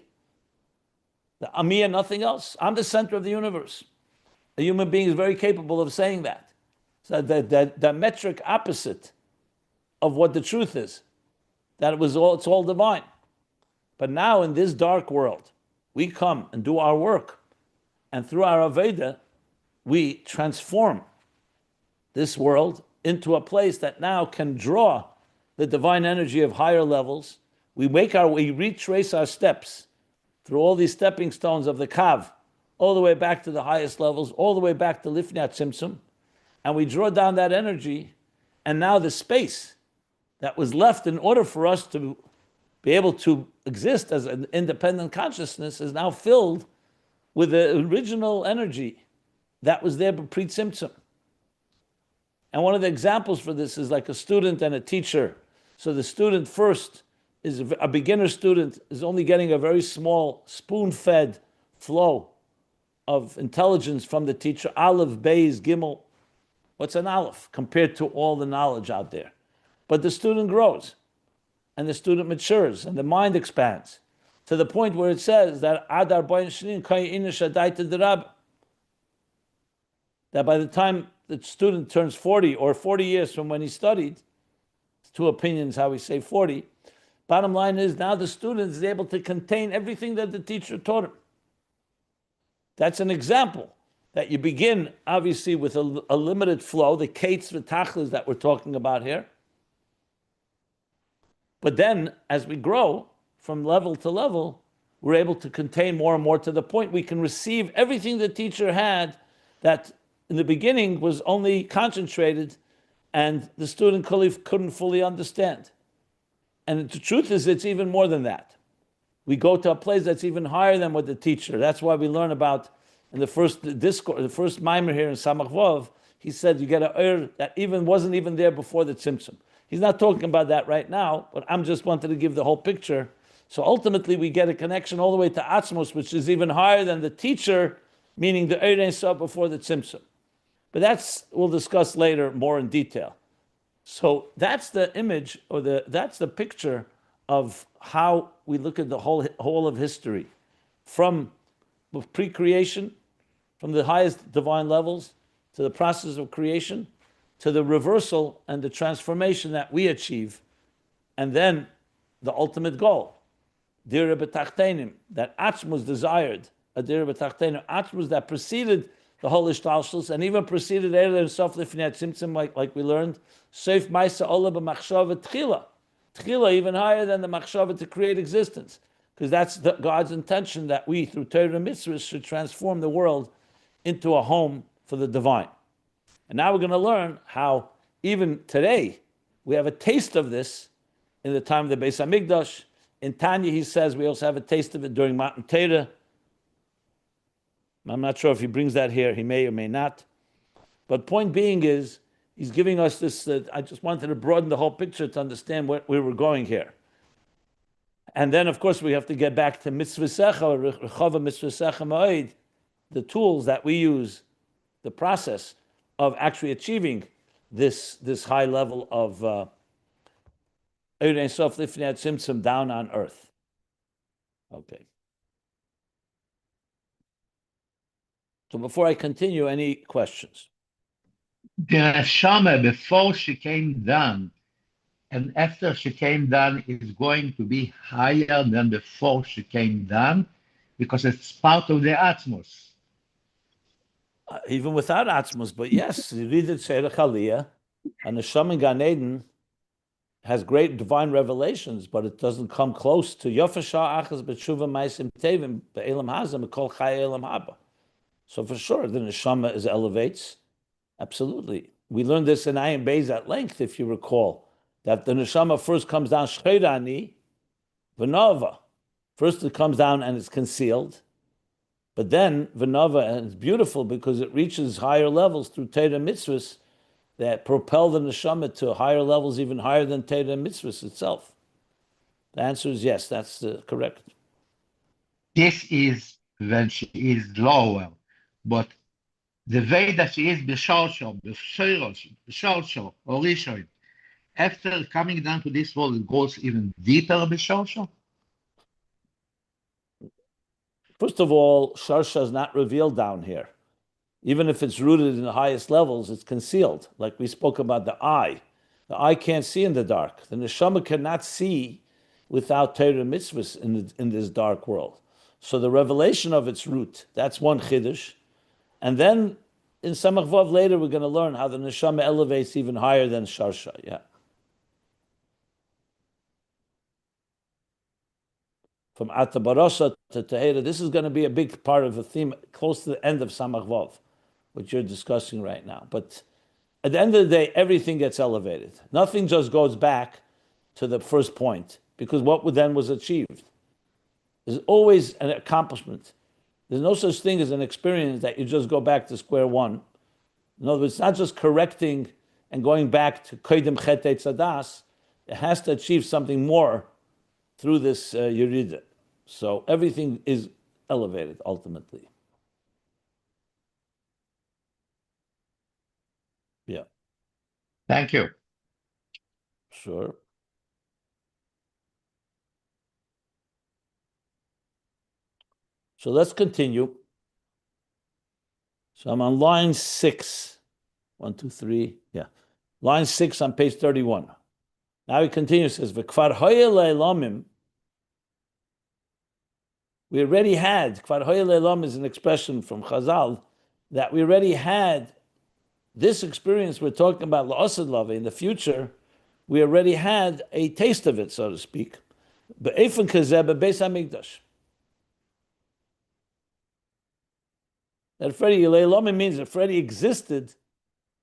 the Ami and nothing else. I'm the center of the universe. A human being is very capable of saying that. So the metric opposite of what the truth is, that it's all divine. But now in this dark world, we come and do our work, and through our Aveda, we transform this world into a place that now can draw the divine energy of higher levels. We retrace our steps through all these stepping stones of the Kav, all the way back to the highest levels, all the way back to Lifnei Tzimtzum, and we draw down that energy, and now the space that was left in order for us to be able to exist as an independent consciousness is now filled with the original energy that was there pre-Tzimtzum. And one of the examples for this is like a student and a teacher. So the student first is a beginner student, is only getting a very small spoon-fed flow of intelligence from the teacher. Aleph, Beis, Gimel. What's an Aleph compared to all the knowledge out there? But the student grows, and the student matures, and the mind expands to the point where it says that that by the time the student turns 40 or 40 years from when he studied, two opinions how we say 40, bottom line is now the student is able to contain everything that the teacher taught him. That's an example that you begin obviously with a limited flow, the kates v'tachlis that we're talking about here. But then as we grow from level to level, we're able to contain more and more to the point we can receive everything the teacher had that in the beginning was only concentrated and the student couldn't fully understand. And the truth is, it's even more than that. We go to a place that's even higher than what the teacher. That's why we learn about in the first discourse, the first mimer here in Samach Vav, he said you get an Ohr that wasn't even there before the Tzimtzum. He's not talking about that right now, but I'm just wanted to give the whole picture. So ultimately we get a connection all the way to Atzmos, which is even higher than the teacher, meaning the Ohr Ein Sof before the Tzimtzum. But we'll discuss later more in detail. So that's the image, or that's the picture of how we look at the whole of history, from pre-creation, from the highest divine levels, to the process of creation, to the reversal and the transformation that we achieve, and then the ultimate goal, Dira B'Tachtenim, that Atzmos desired, a Dira B'Tachtenim, Atzmos that preceded the whole Ishtalshlus, and even preceded Ohr Ein Sof Lifnei Tzimtzum, like we learned, Seif Maisa Ola B'Machshava Tchila. Tchila even higher than the Machshava to create existence, because that's God's intention that we, through Torah and Mitzvahs, should transform the world into a home for the divine. And now we're going to learn how, even today, we have a taste of this in the time of the Beis HaMikdash. In Tanya, he says we also have a taste of it during Matan Torah. I'm not sure if he brings that here. He may or may not. But point being is, he's giving us this, I just wanted to broaden the whole picture to understand where we were going here. And then, of course, we have to get back to Mitzvah or Rechava Mitzvah Ma'id, the tools that we use, the process of actually achieving this high level of Ohr Ein Sof Lifnei Tzimtzum down on earth. Okay. So before I continue, any questions? The Neshama, before she came down and after she came down, is going to be higher than before she came down because it's part of the Atmos. Even without Atzmos, but yes, you read it, Seirach Aliyah, and the Neshama in Gan Eden has great divine revelations, but it doesn't come close to Yofashah Achaz B'Tshuva Ma'asim Tevim Be'elam Hazam Kol Chai Elam Haba. So for sure, the Neshama elevates. Absolutely. We learned this in Ayin Beis at length, if you recall, that the Neshama first comes down Shcheirani, V'nova. First it comes down and it's concealed. But then V'nova, and it's beautiful because it reaches higher levels through Torah mitzvahs that propel the neshama to higher levels, even higher than Torah mitzvahs itself. The answer is yes, that's correct. This is when she is lower, but the way that she is b'shalshal, b'shalshal, or rishon, after coming down to this world, it goes even deeper b'shalshal. First of all, Sharsha is not revealed down here. Even if it's rooted in the highest levels, it's concealed. Like we spoke about the eye. The eye can't see in the dark. The neshama cannot see without Torah mitzvahs in this dark world. So the revelation of its root, that's one chiddush. And then in Samach Vav later, we're going to learn how the neshama elevates even higher than Sharsha. Yeah. From Ata Barasha to Tehera, this is going to be a big part of the theme close to the end of Samach Vav, which you're discussing right now. But at the end of the day, everything gets elevated. Nothing just goes back to the first point, because what then was achieved. There's always an accomplishment. There's no such thing as an experience that you just go back to square one. In other words, it's not just correcting and going back to Kodim Chetei Tzadas. It has to achieve something more through this Yerida. So everything is elevated ultimately. Yeah. Thank you. Sure. So let's continue. So I'm on line 6. 1, 2, 3. Yeah. Line 6 on page 31. Now he continues, says, V'kvar hoye le'elamim. We already had, Kvar hoye le'elam is an expression from Chazal, that we already had this experience we're talking about, La'asad Lave, in the future, we already had a taste of it, so to speak. Be'efen kazeh be'Beis HaMikdash. That Freddie Le'elam means that Freddie existed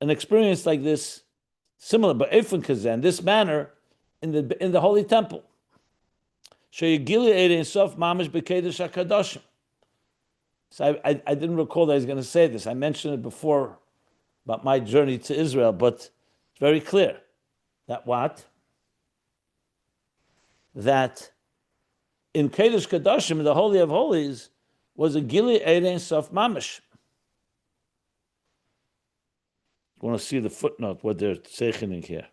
an experience like this, similar, but Eifun Kazeh, in this manner, in the Holy Temple. Sheyigili Ohr Ein Sof mamish b'kedesh hakadoshim. So I didn't recall that I was going to say this. I mentioned it before about my journey to Israel, but it's very clear that what? That in Kedesh Kadoshim, in the Holy of Holies, was a Gili Ohr Ein Sof mamish. I want to see the footnote, what they're zeichening here.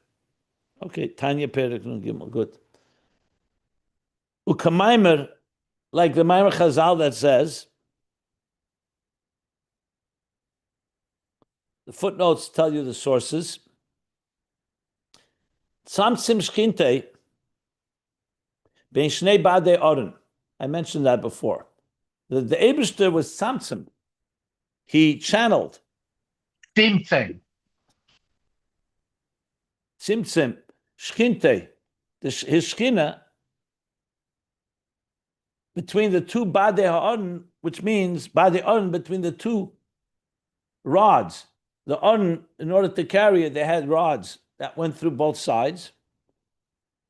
Okay, Tanya Perek Nun Gimel, good. Ukamaimer, like the Maimer Chazal that says, the footnotes tell you the sources. Tzimtzum Shchinte, Ben Shnei Badei Oren. I mentioned that before. The Eibishter was Tzimtzum. He channeled. Tzimtzum. Tzimtzum, Shchinte, his Shchina, between the two Badei Ha'oren, which means Badei Oren, between the two rods. The Oren, in order to carry it, they had rods that went through both sides,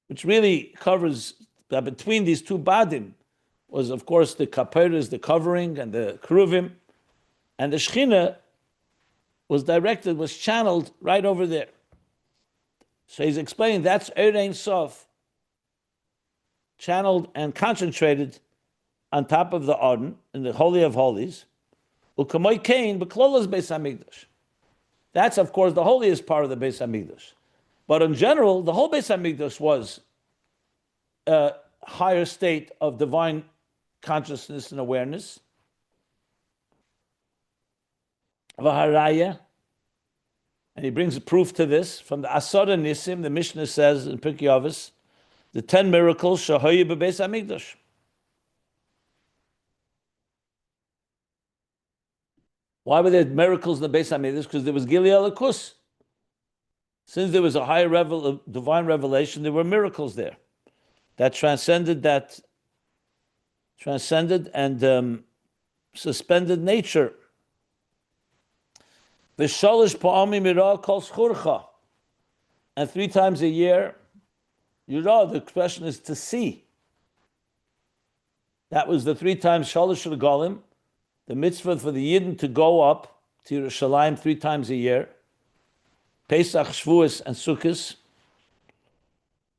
which really covers that between these two Badim was, of course, the kaperas, the covering, and the kruvim, and the Shechina was channeled right over there. So he's explaining that's Ohr Ein Sof, channeled and concentrated on top of the Oren, in the Holy of Holies. Ukamoy Kain, B'klolas Beis HaMikdash. That's, of course, the holiest part of the Beis HaMikdash. But in general, the whole Beis HaMikdash was a higher state of divine consciousness and awareness. Vaharaya. And he brings a proof to this from the Asara Nisim. The Mishnah says in Pirkei Avos, the 10 miracles shahoyu b'Beis HaMikdash. Why were there miracles in the Beis HaMikdash? Because there was Gili Elikus. Since there was a higher divine revelation, there were miracles there that transcended and suspended nature. V'shalish pa'ami mirah kol schurcha. And 3 times a year, the expression is to see. That was the 3 times Shalosh Regalim, the mitzvah for the Yidden to go up to Yerushalayim 3 times a year. Pesach, Shavuos, and Sukkot.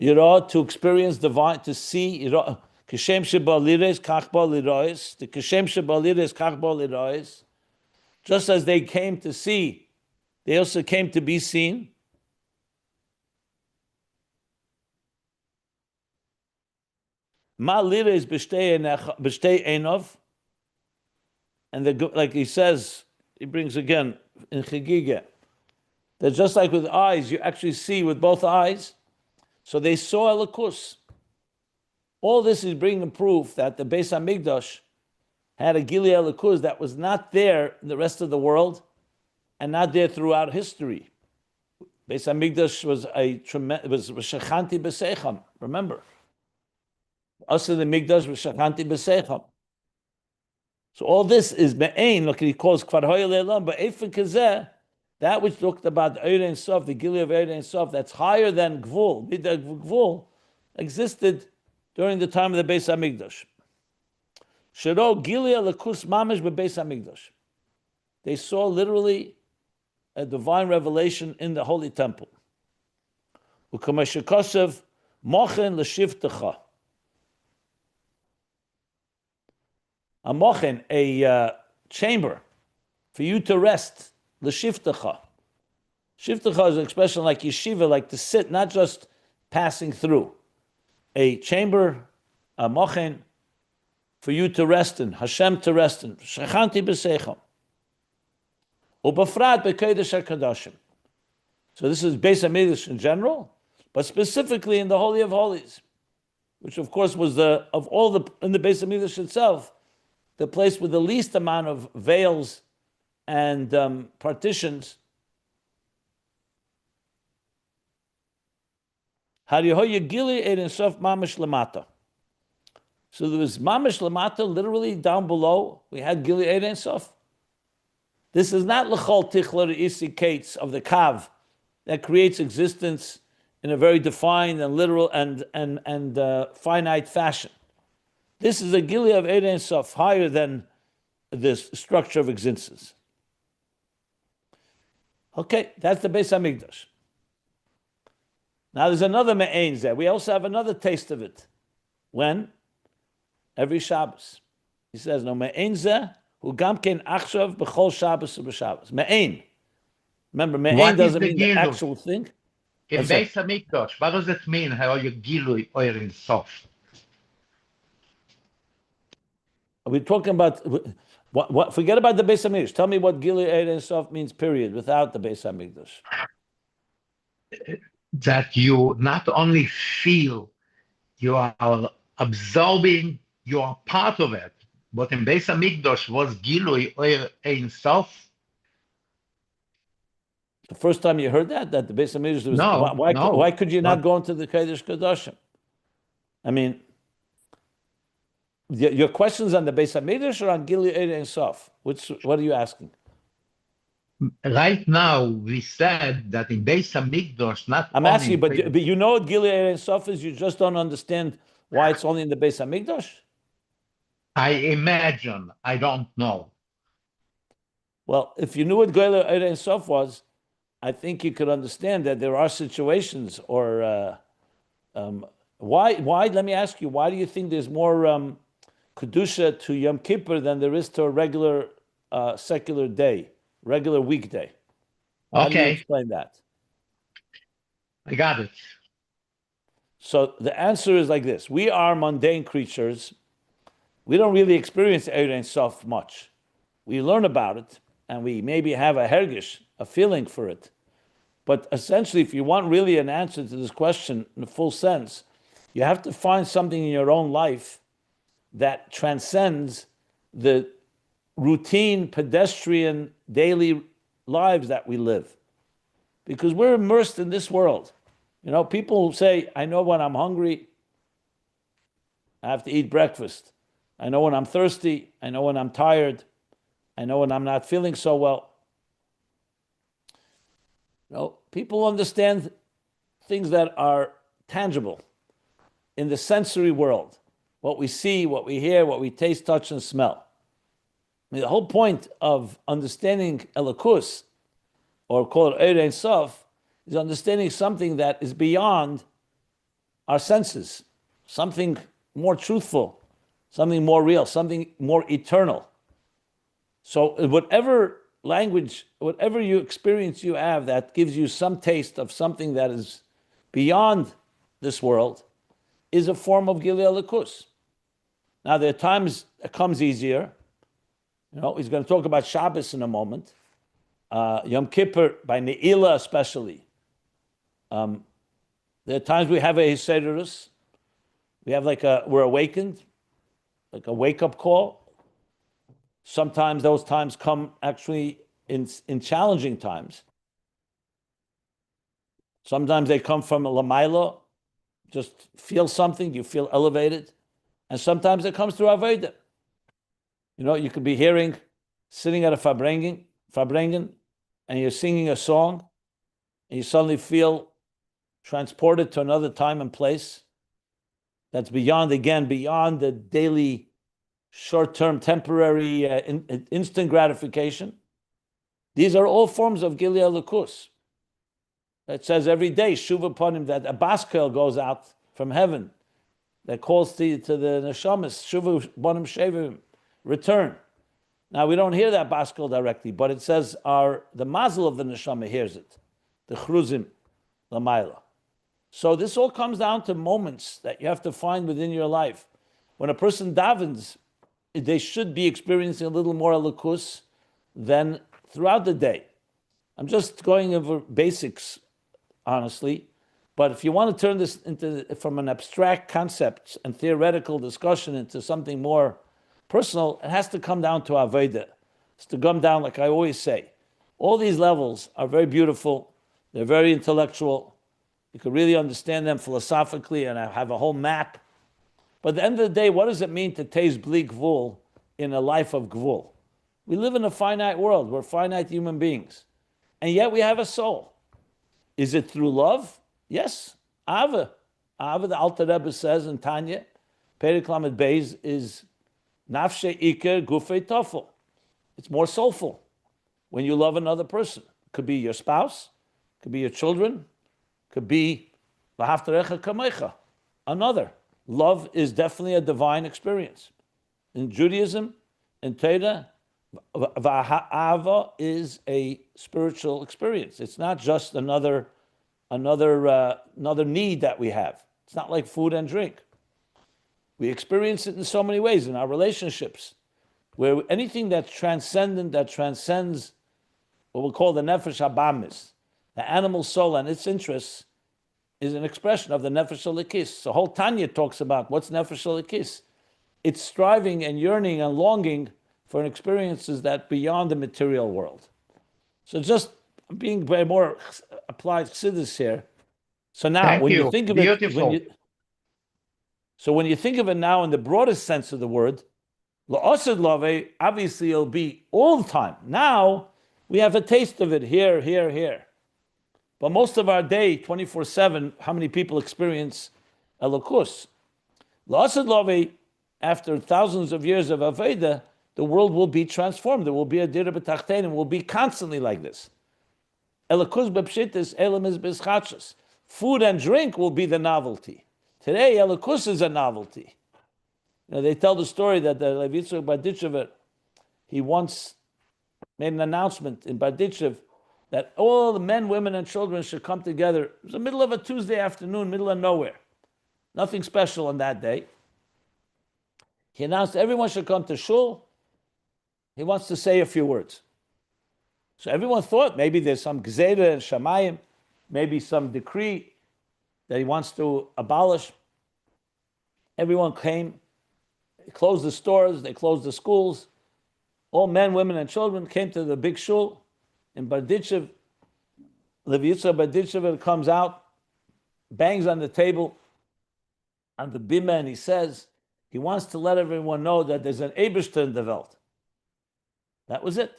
Yirah, to experience divine, to see Yirah. Kishem sheba lires, kach ba lirois. The kishem sheba lires, kach ba lirois. Just as they came to see, they also came to be seen. Ma lires b'shtei einov. And like he says, he brings again in Chagigah, that just like with eyes, you actually see with both eyes. So they saw Elokus. All this is bringing proof that the Beis HaMikdash had a Gili Elokus that was not there in the rest of the world and not there throughout history. Beis HaMikdash was Shechanti B'Seicham. Remember, also the Mikdash was Shechanti B'Seicham. So all this is Me'ain. Look, he calls Kvar Hoya Le'elam, but Eifin Kazeh, that which talked about the Ohr Ein Sof, the Gili of Ohr Ein Sof, that's higher than Gvul. Gvul existed during the time of the Beis HaMikdash. Shero Gili Alakus Mamish Beis HaMikdash. They saw literally a divine revelation in the Holy Temple. Ukamashikosev Mochen L'Shivtecha. A mochen, a chamber for you to rest. L'shivtecha. Shivtecha is an expression like yeshiva, like to sit, not just passing through. A chamber, a mochen, for you to rest in, Hashem to rest in. Shechanti b'seicham. Ubafrat b'kodesh HaKadoshim. So this is Beis HaMikdash in general, but specifically in the Holy of Holies, which of course was in the Beis HaMikdash itself, the place with the least amount of veils and partitions. So there was mamish lamata, literally down below. We had Gili Ohr Ein Sof. This is not l'chol tichler isi kates of the kav that creates existence in a very defined and literal and finite fashion. This is a Gili of Ohr Ein Sof, higher than this structure of existence. Okay, that's the Beis HaMikdash. Now there's another me'ain there. We also have another taste of it. When? Every Shabbos. He says, no, me'ain zeh, hu gam kein achshav b'chol Shabbos u'b'Shabbos. Me'ain. Remember, me'ain doesn't mean the actual thing. In Beis HaMikdash, what does it mean, how you Gilui Ohr Ein Sof? We're talking about, what, forget about the Beis HaMikdash. Tell me what Gili Ohr Ein Sof means, period, without the Beis HaMikdash. That you not only feel, you are absorbing, you are part of it. But in Beis HaMikdash was Gilui Ohr Ein Sof. The first time you heard that the Beis HaMikdash was, no, why could you not go into the Kodesh Kodashim? I mean, your question's on the Beis HaMikdash or on Gili Ohr Ein Sof? What are you asking? Right now, we said that in Beis HaMikdash, not I'm asking you, but you know what Gili Ohr Ein Sof is? You just don't understand why it's only in the Beis HaMikdash? I imagine. I don't know. Well, if you knew what Gili Ohr Ein Sof was, I think you could understand that there are situations or why, let me ask you, why do you think there's more Kedusha to Yom Kippur than there is to a regular secular day, regular weekday? How do you explain that? I got it. So the answer is like this. We are mundane creatures. We don't really experience Ohr Ein Sof much. We learn about it, and we maybe have a hergish, a feeling for it. But essentially, if you want really an answer to this question in the full sense, you have to find something in your own life that transcends the routine, pedestrian, daily lives that we live. Because we're immersed in this world. You know, people say, I know when I'm hungry, I have to eat breakfast. I know when I'm thirsty. I know when I'm tired. I know when I'm not feeling so well. You know, people understand things that are tangible in the sensory world. what we see, what we hear, what we taste, touch, and smell. I mean, the whole point of understanding Elokus, or call it Ohr Ein Sof, is understanding something that is beyond our senses, something more truthful, something more real, something more eternal. So whatever language, whatever experience you have that gives you some taste of something that is beyond this world is a form of Gilui Elokus. Now, there are times it comes easier. He's going to talk about Shabbos in a moment. Yom Kippur, by Ne'ilah especially. There are times we have a Hiserus. We have we're awakened, like a wake-up call. Sometimes those times come actually in challenging times. Sometimes they come from a Lamaila, just feel something, you feel elevated. And sometimes it comes through Avodah. You could be sitting at a Farbrengen, and you're singing a song, and you suddenly feel transported to another time and place that's beyond the daily, short-term, temporary, instant gratification. These are all forms of Gilui Elokus. It says every day, Shuv upon him, that a baskel goes out from heaven that calls to the neshamas, Shuv bonim shevim, return. Now, we don't hear that baskel directly, but it says the mazel of the neshama hears it, the chruzim, lamayla. So this all comes down to moments that you have to find within your life. When a person davens, they should be experiencing a little more elokus than throughout the day. I'm just going over basics, honestly, but if you want to turn this from an abstract concept and theoretical discussion into something more personal, it has to come down to Avodah. It's to come down, like I always say. All these levels are very beautiful. They're very intellectual. You can really understand them philosophically and have a whole map. But at the end of the day, what does it mean to taste bli gvul in a life of gvul? We live in a finite world. We're finite human beings. And yet we have a soul. Is it through love? Yes. Ava. Ava, the Alter Rebbe says in Tanya, Perek Lamed Beis, is nafshe iker gufei tofel. It's more soulful when you love another person. Could be your spouse, could be your children, could be v'haftarecha kamecha, another. Love is definitely a divine experience. In Judaism, in Torah, v'ha'ava is a spiritual experience. It's not just another need that we have. It's not like food and drink. We experience it in so many ways in our relationships, where anything that's transcendent, that transcends what we'll call the nefesh habamis, the animal soul and its interests, is an expression of the nefesh elikis. So whole Tanya talks about what's nefesh elikis. It's striving and yearning and longing for experiences that beyond the material world. So just being very more applied chassidus here. So now, when you think of it, when you think of it now in the broadest sense of the word, la'asad lave, obviously it'll be all the time. Now we have a taste of it here, here, here. But most of our day, 24/7, how many people experience elokus? La'asad lave, after thousands of years of Aveda, the world will be transformed. There will be a dira b'tachtein, and will be constantly like this. Elokus b'pshitis, elam is b'schachas. Food and drink will be the novelty. Today, elokus is a novelty. They tell the story that the Levitzur Barditchev, he once made an announcement in Barditchev that all the men, women, and children should come together. It was the middle of a Tuesday afternoon, middle of nowhere. Nothing special on that day. He announced everyone should come to shul. He wants to say a few words. So everyone thought maybe there's some gzeira and shamayim, maybe some decree that he wants to abolish. Everyone came. They closed the stores. They closed the schools. All men, women, and children came to the big shul in Barditchev. Levi Yitzhak Barditchev comes out, bangs on the table, on the bima, and he says he wants to let everyone know that there's an Eibishter in the Welt. That was it.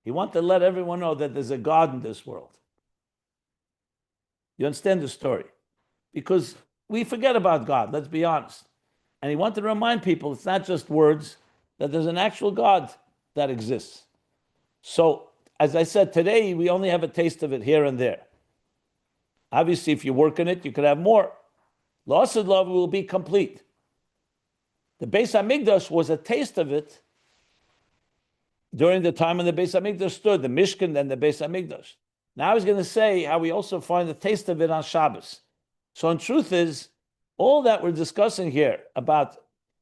He wanted to let everyone know that there's a God in this world. You understand the story? Because we forget about God, let's be honest. And he wanted to remind people it's not just words, that there's an actual God that exists. So, as I said, today we only have a taste of it here and there. Obviously, if you work in it, you could have more. Lost love will be complete. The Beis HaMikdash was a taste of it during the time when the Beis HaMikdash stood, the Mishkan and the Beis HaMikdash. Now he's going to say how we also find the taste of it on Shabbos. So in truth is, all that we're discussing here about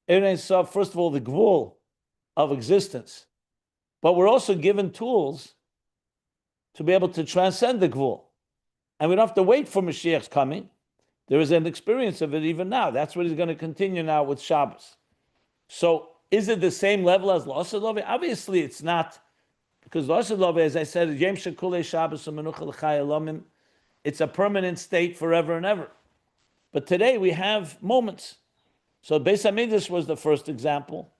Ohr Ein Sof, first of all, the gvul of existence, but we're also given tools to be able to transcend the gvul. And we don't have to wait for Mashiach's coming. There is an experience of it even now. That's what he's going to continue now with Shabbos. So is it the same level as Lost Love? Obviously it's not, because Lost Love, as I said, it's a permanent state forever and ever. But today we have moments. So Beis HaMikdash was the first example,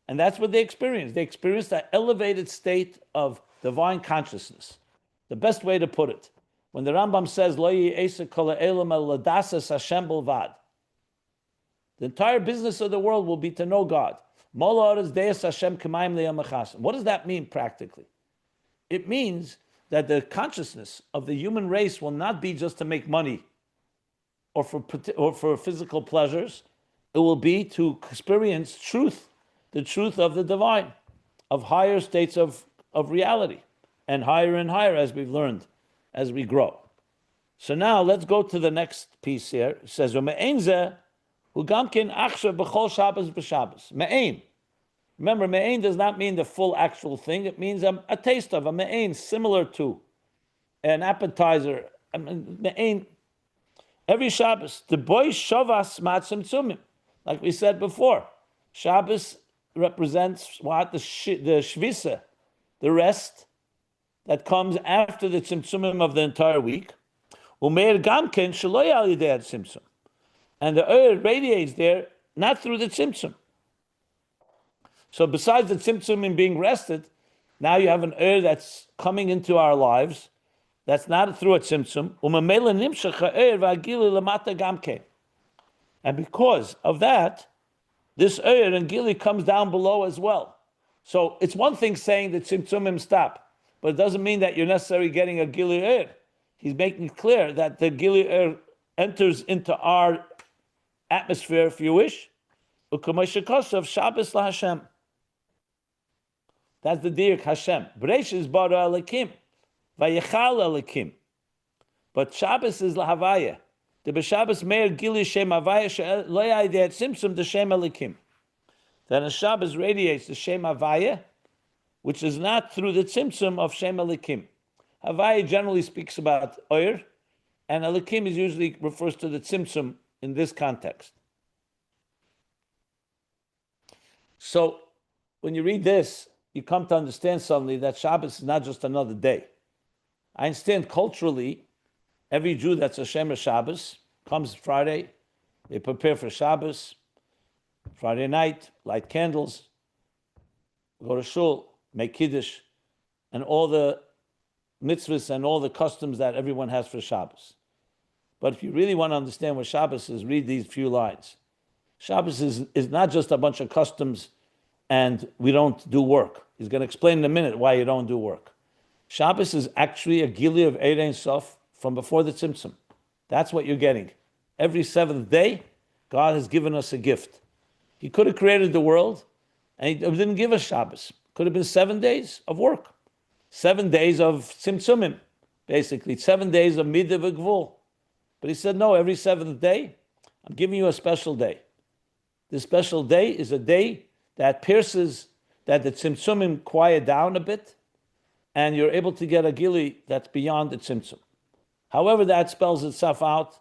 and that's what they experienced. They experienced that elevated state of divine consciousness. The best way to put it, when the Rambam says, Lo yi'esa kol ha'elam el ladasas Hashem bilvad, the entire business of the world will be to know God. What does that mean practically? It means that the consciousness of the human race will not be just to make money or for physical pleasures. It will be to experience truth, the truth of the divine, of higher states of reality, and higher as we've learned, as we grow. So now let's go to the next piece here. It says, Me'ain. Remember, me'ain does not mean the full actual thing. It means a taste of a me'ain, similar to an appetizer. Me'ain. Every Shabbos, the boy shavas matzimtzumim. Like we said before, Shabbos represents what? The shvisa, the rest that comes after the tzimtzumim of the entire week. Umeir gamken shelo yalidei tzimtzum. And the Ohr radiates there, not through the tzimtzum. So besides the tzimtzum being rested, now you have an Ohr that's coming into our lives, that's not through a tzimtzum. And because of that, this Ohr and Gili comes down below as well. So it's one thing saying that tzimtzumim stop, but it doesn't mean that you're necessarily getting a Gili Ohr. He's making it clear that the Gili Ohr enters into our atmosphere, if you wish. Shabbos la Hashem. That's the diuk Hashem. Bereshis bara Elikim, vayechal Elikim. But Shabbos is lahavaya. The b'Shabbos meir gili shem havaya she'lo yadei tzimtzum the shem Elikim. Then a Shabbos radiates the shem havaya, which is not through the tzimtzum of shem Elikim. Havaya generally speaks about Ohr, and Elikim is usually refers to the tzimtzum in this context. So when you read this, you come to understand suddenly that Shabbos is not just another day. I understand culturally, every Jew that's a Shemer Shabbos comes Friday, they prepare for Shabbos, Friday night, light candles, go to shul, make kiddush, and all the mitzvahs and all the customs that everyone has for Shabbos. But if you really want to understand what Shabbos is, read these few lines. Shabbos is not just a bunch of customs and we don't do work. He's going to explain in a minute why you don't do work. Shabbos is actually a gili of Ohr Ein Sof from before the Tzimtzum. That's what you're getting. Every seventh day, God has given us a gift. He could have created the world and he didn't give us Shabbos. Could have been 7 days of work. 7 days of Tzimtzumim, basically. 7 days of Midah v'Gvul. But he said, no, every seventh day, I'm giving you a special day. This special day is a day that pierces, that the tzimtzumim quiet down a bit, and you're able to get a gili that's beyond the tzimtzum. However that spells itself out.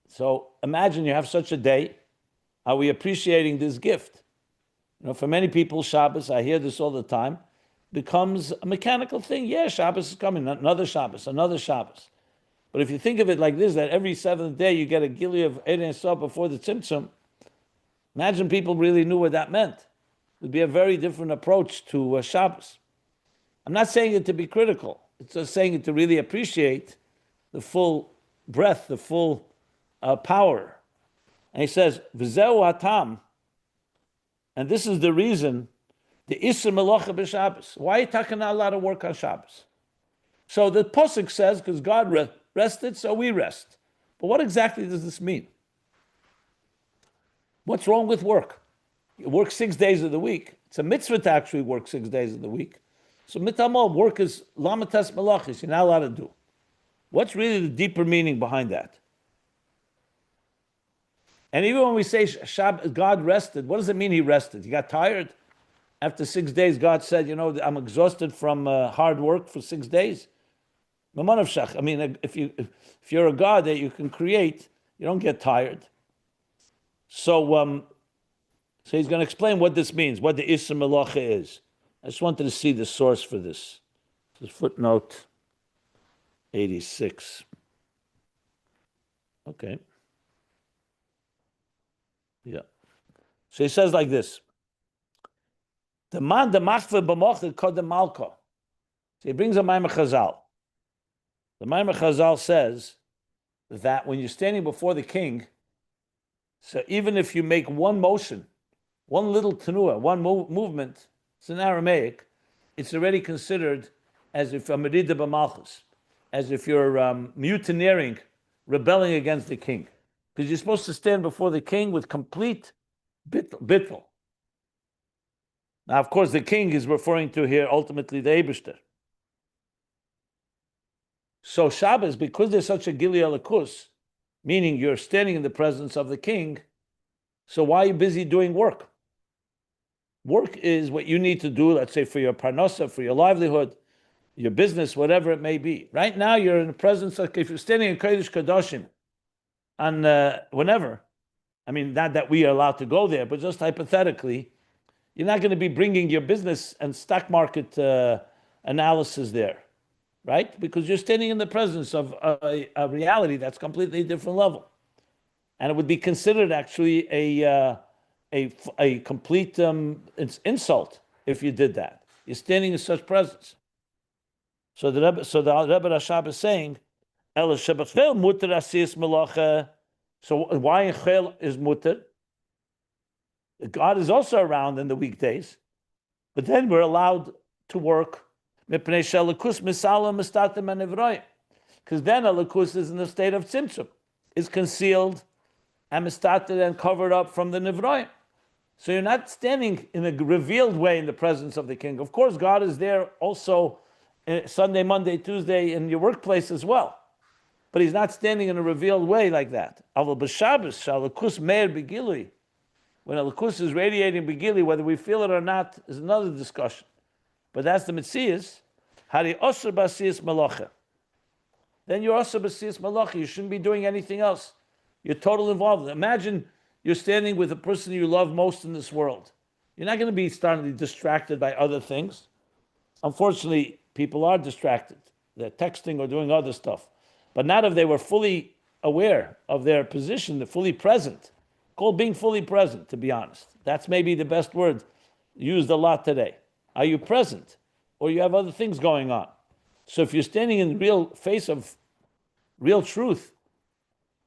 So imagine you have such a day. Are we appreciating this gift? You know, for many people, Shabbos, I hear this all the time, becomes a mechanical thing. Yeah, Shabbos is coming, another Shabbos, another Shabbos. But if you think of it like this, that every seventh day you get a gili of Ohr Ein Sof before the tzimtzum, imagine people really knew what that meant. It would be a very different approach to Shabbos. I'm not saying it to be critical. It's just saying it to really appreciate the full breadth, the full power And he says, V'zeu atam, and this is the reason, the Isser Melacha b'Shabbos. Why are you talking not allowed to work on Shabbos? So the Pasuk says, because God rested, so we rest. But what exactly does this mean? What's wrong with work? You work 6 days of the week. It's a mitzvah to actually work 6 days of the week. So mitamol, work is lamatas melachis, you're not allowed to do. What's really the deeper meaning behind that? And even when we say God rested, what does it mean he rested? He got tired? After 6 days, God said, I'm exhausted from hard work for 6 days. I mean, if you're a God that you can create, you don't get tired. So he's going to explain what this means, what the Isser Melacha is. I just wanted to see the source for this. This is footnote 86. Okay. Yeah. So he says like this. The man the machve b'mochel kodem malka. So he brings a Maimer Chazal. The Maimer Chazal says that when you're standing before the king, so even if you make one motion, one little tenuah, one movement, it's in Aramaic, it's already considered as if a merida b'malchus, as if you're mutineering, rebelling against the king. Because you're supposed to stand before the king with complete bittul. Now, of course, the king is referring to here ultimately the Eibishter. So Shabbos, because there's such a gili alakus, meaning you're standing in the presence of the king, so why are you busy doing work? Work is what you need to do, let's say, for your parnasa, for your livelihood, your business, whatever it may be. Right now, you're in the presence of, if you're standing in Kodesh Kadoshim, and whenever, I mean, not that we are allowed to go there, but just hypothetically, you're not going to be bringing your business and stock market analysis there, right? Because you're standing in the presence of a reality that's completely different level. And it would be considered actually a complete insult if you did that. You're standing in such presence. So the Rebbe Rashab is saying, so why in Chel is mutter? God is also around in the weekdays, but then we're allowed to work because then a lakus is in the state of tzimtzum, is concealed and mistated and covered up from the nivroim. So you're not standing in a revealed way in the presence of the king. Of course, God is there also Sunday, Monday, Tuesday in your workplace as well. But he's not standing in a revealed way like that. When a lakus is radiating begili, whether we feel it or not, is another discussion. But that's the Metzias. Hari osir basiyas malacha. Then you're osir basiyas malacha. You shouldn't be doing anything else. You're totally involved. Imagine you're standing with the person you love most in this world. You're not going to be starting distracted by other things. Unfortunately, people are distracted. They're texting or doing other stuff. But not if they were fully aware of their position, they're fully present. Called being fully present, to be honest. That's maybe the best word used a lot today. Are you present? Or you have other things going on? So if you're standing in the real face of real truth,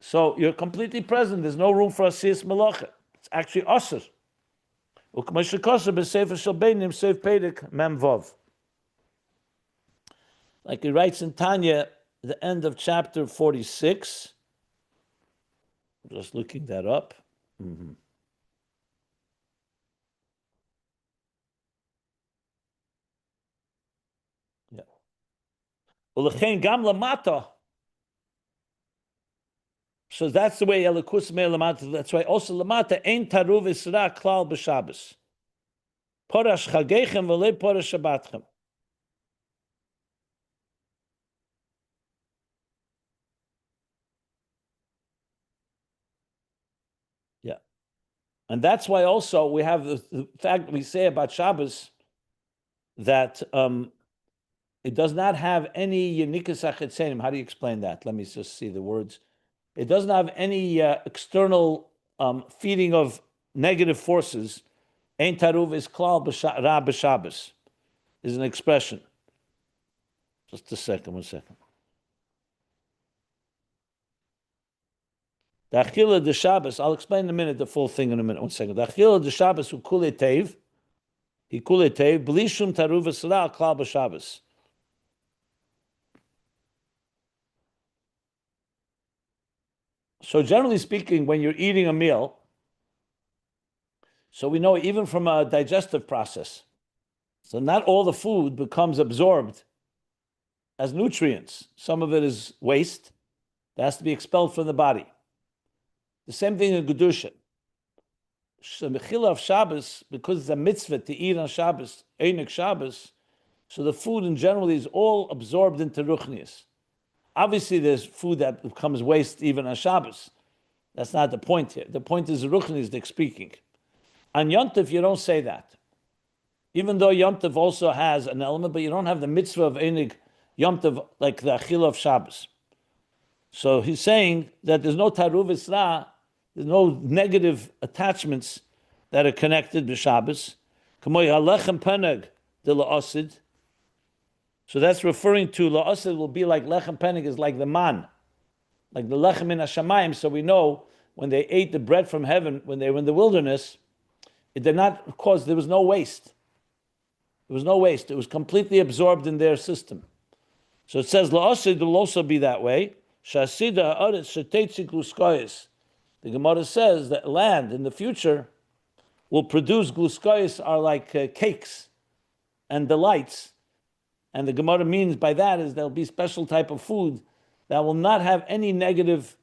so you're completely present. There's no room for asiyas malacha. It's actually asr. Like he writes in Tanya, the end of chapter 46. Just looking that up. Mm-hmm. Yeah. Ulechein gam lamata. So that's the way Elikus me lamata. That's why also lamata ein taruv isra klal b'Shabbos. Porash chagechem v'le porash shabbatchem. Yeah. And that's why also we have the fact that we say about Shabbos that it does not have any yenikas achetzenim. How do you explain that? Let me just see the words. It doesn't have any external feeding of negative forces. Ein taruv is klal ra b'Shabbos is an expression. Just a second, 1 second. The achila de Shabbos, I'll explain in a minute, the full thing in a minute, 1 second. The achila de Shabbos hu kule tev, he kule tev, bli shum taruv v'sra klal b'Shabbos. So generally speaking, when you're eating a meal, so we know even from a digestive process, so not all the food becomes absorbed as nutrients. Some of it is waste that has to be expelled from the body. The same thing in Gedusha. So Mechila of Shabbos, because it's a mitzvah to eat on Shabbos, Einik Shabbos, so the food in general is all absorbed into Ruchnius. Obviously, there's food that becomes waste even on Shabbos. That's not the point here. The point is Ruchnius speaking. On Yom Tov, you don't say that. Even though Yom Tov also has an element, but you don't have the mitzvah of Einik Yom Tov like the Achila of Shabbos. So he's saying that there's no Taruv Isra, there's no negative attachments that are connected to Shabbos. Kamoy halechem peneg de la'asid. So that's referring to la'asid will be like lechem peneg is like the man, like the lechem in Hashamayim. So we know when they ate the bread from heaven, when they were in the wilderness, it did not cause, there was no waste. There was no waste. It was completely absorbed in their system. So it says la'asid will also be that way. Shasida aretz shetetzi gluskoyis. The Gemara says that land in the future will produce gluskoyis are like cakes and delights. And the Gemara means by that is there'll be special type of food that will not have any negative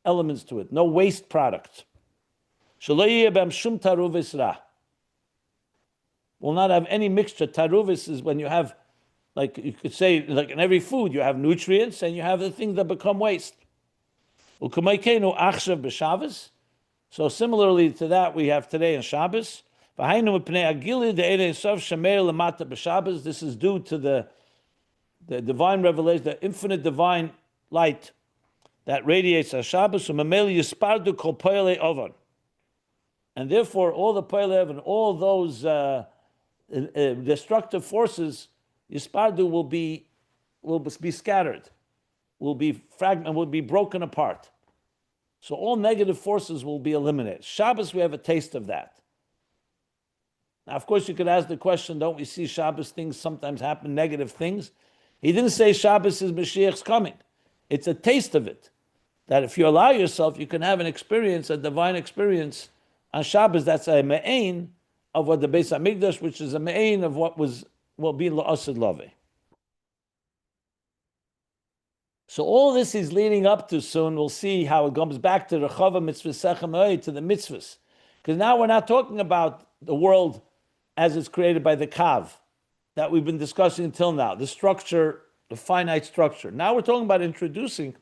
elements to it, no waste product. Shelo yeh b'hem shum taruvis ra. Will not have any mixture. Taruvis is when you have, like you could say, like in every food, you have nutrients and you have the things that become waste. So similarly to that, we have today in Shabbos. This is due to the divine revelation, the infinite divine light that radiates on Shabbos. And therefore, all the poilev and all those destructive forces, Yispardu will be scattered, will be fragmented, will be broken apart. So all negative forces will be eliminated. Shabbos, we have a taste of that. Now, of course, you could ask the question, don't we see Shabbos things sometimes happen, negative things? He didn't say Shabbos is Mashiach's coming. It's a taste of it. That if you allow yourself, you can have an experience, a divine experience on Shabbos. That's a me'ain of what the Beis HaMikdash, which is a me'ain of what will be la'asid lave. So all this is leading up to soon. We'll see how it comes back to Rechava mitzvah sechem to the mitzvahs. Because now we're not talking about the world as it's created by the Kav that we've been discussing until now, the structure, the finite structure. Now we're talking about introducing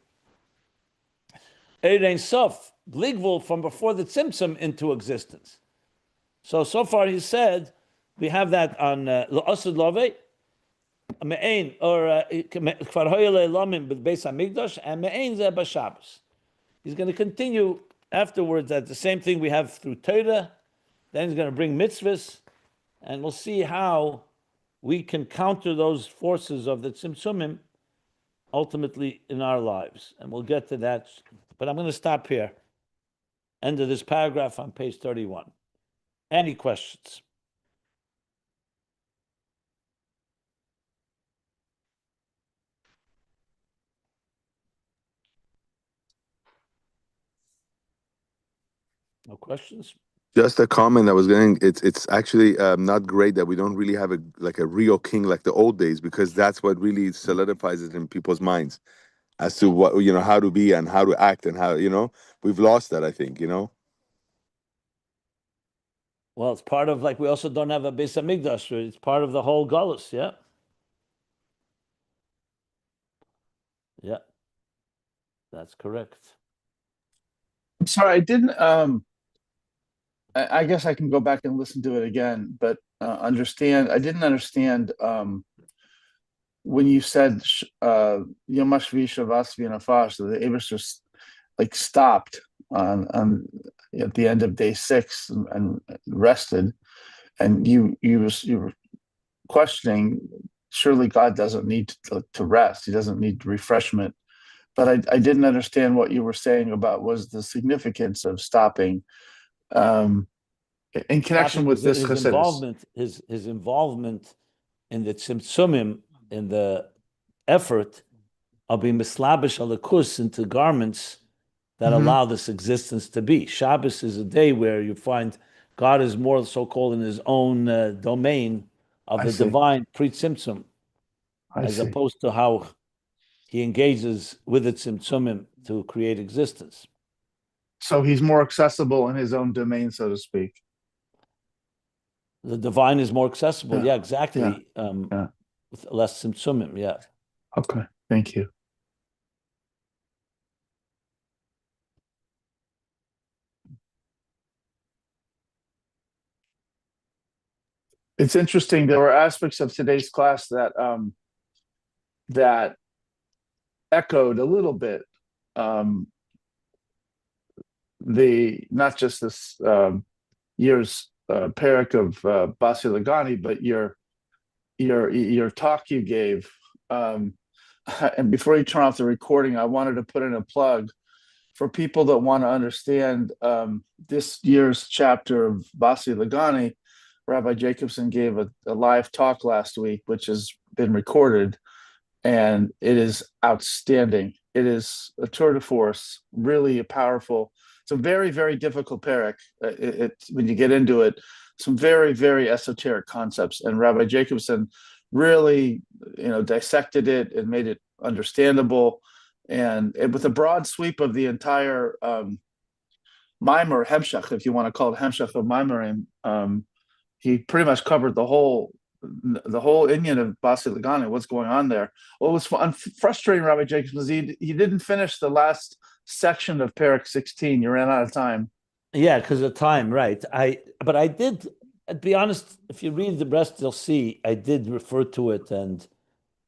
Ohr Ein Sof, Bligvul, from before the Tzimtzum into existence. So far he said, we have that on L'Asad Lave, Me'ain, or Kfar Hoyle Lamim with Beis HaMikdash, and Me'ain Zeh B'Shabbos. He's going to continue afterwards at the same thing we have through Torah. Then he's going to bring mitzvahs, and we'll see how we can counter those forces of the Tzimtzumim ultimately in our lives. And we'll get to that. But I'm going to stop here. End of this paragraph on page 31. Any questions? No questions? Just a comment I was getting. It's actually not great that we don't really have a real king like the old days, because that's what really solidifies it in people's minds as to what, how to be and how to act and how, we've lost that, I think, Well, it's part of, like, we also don't have a Beis HaMikdash. It's part of the whole Galus, yeah? Yeah. That's correct. I'm sorry, I didn't. I guess I can go back and listen to it again, but I didn't understand when you said Yom HaShvi Shavas V'Nafash, the Eibusher stopped on at the end of day 6 and rested, and you were questioning. Surely God doesn't need to rest; He doesn't need refreshment but I didn't understand what you were saying about was the significance of stopping in connection with this his Chassidus. his involvement in the tzimtzumim, in the effort of being mislabish alakus into garments that allow this existence to be. Shabbos is a day where you find God is more so-called in his own domain of the divine pre-tzimtzum, as opposed to how he engages with the tzimtzumim to create existence. So he's more accessible in his own domain, so to speak. The divine is more accessible. Yeah, exactly. With less tzimtzumim, yeah. Okay, thank you. It's interesting. There were aspects of today's class that that echoed a little bit the not just this year's parak of Basi Lagani, but your talk you gave. And before you turn off the recording, I wanted to put in a plug for people that want to understand this year's chapter of Basi Lagani. Rabbi Jacobson gave a live talk last week, which has been recorded, and it is outstanding. It is a tour de force, really powerful. It's a very, very difficult parak. When you get into it, some very, very esoteric concepts, and Rabbi Jacobson really, dissected it and made it understandable, and with a broad sweep of the entire Maimer Hemshach, if you want to call it Hemshach of Maimerim. He pretty much covered the whole inyan of Basi Lagani, what's going on there. What was frustrating, Rabbi Jacobs, was he didn't finish the last section of Parak 16. You ran out of time. Yeah, because of time, right. But I did, to be honest, if you read the rest, you'll see I did refer to it, and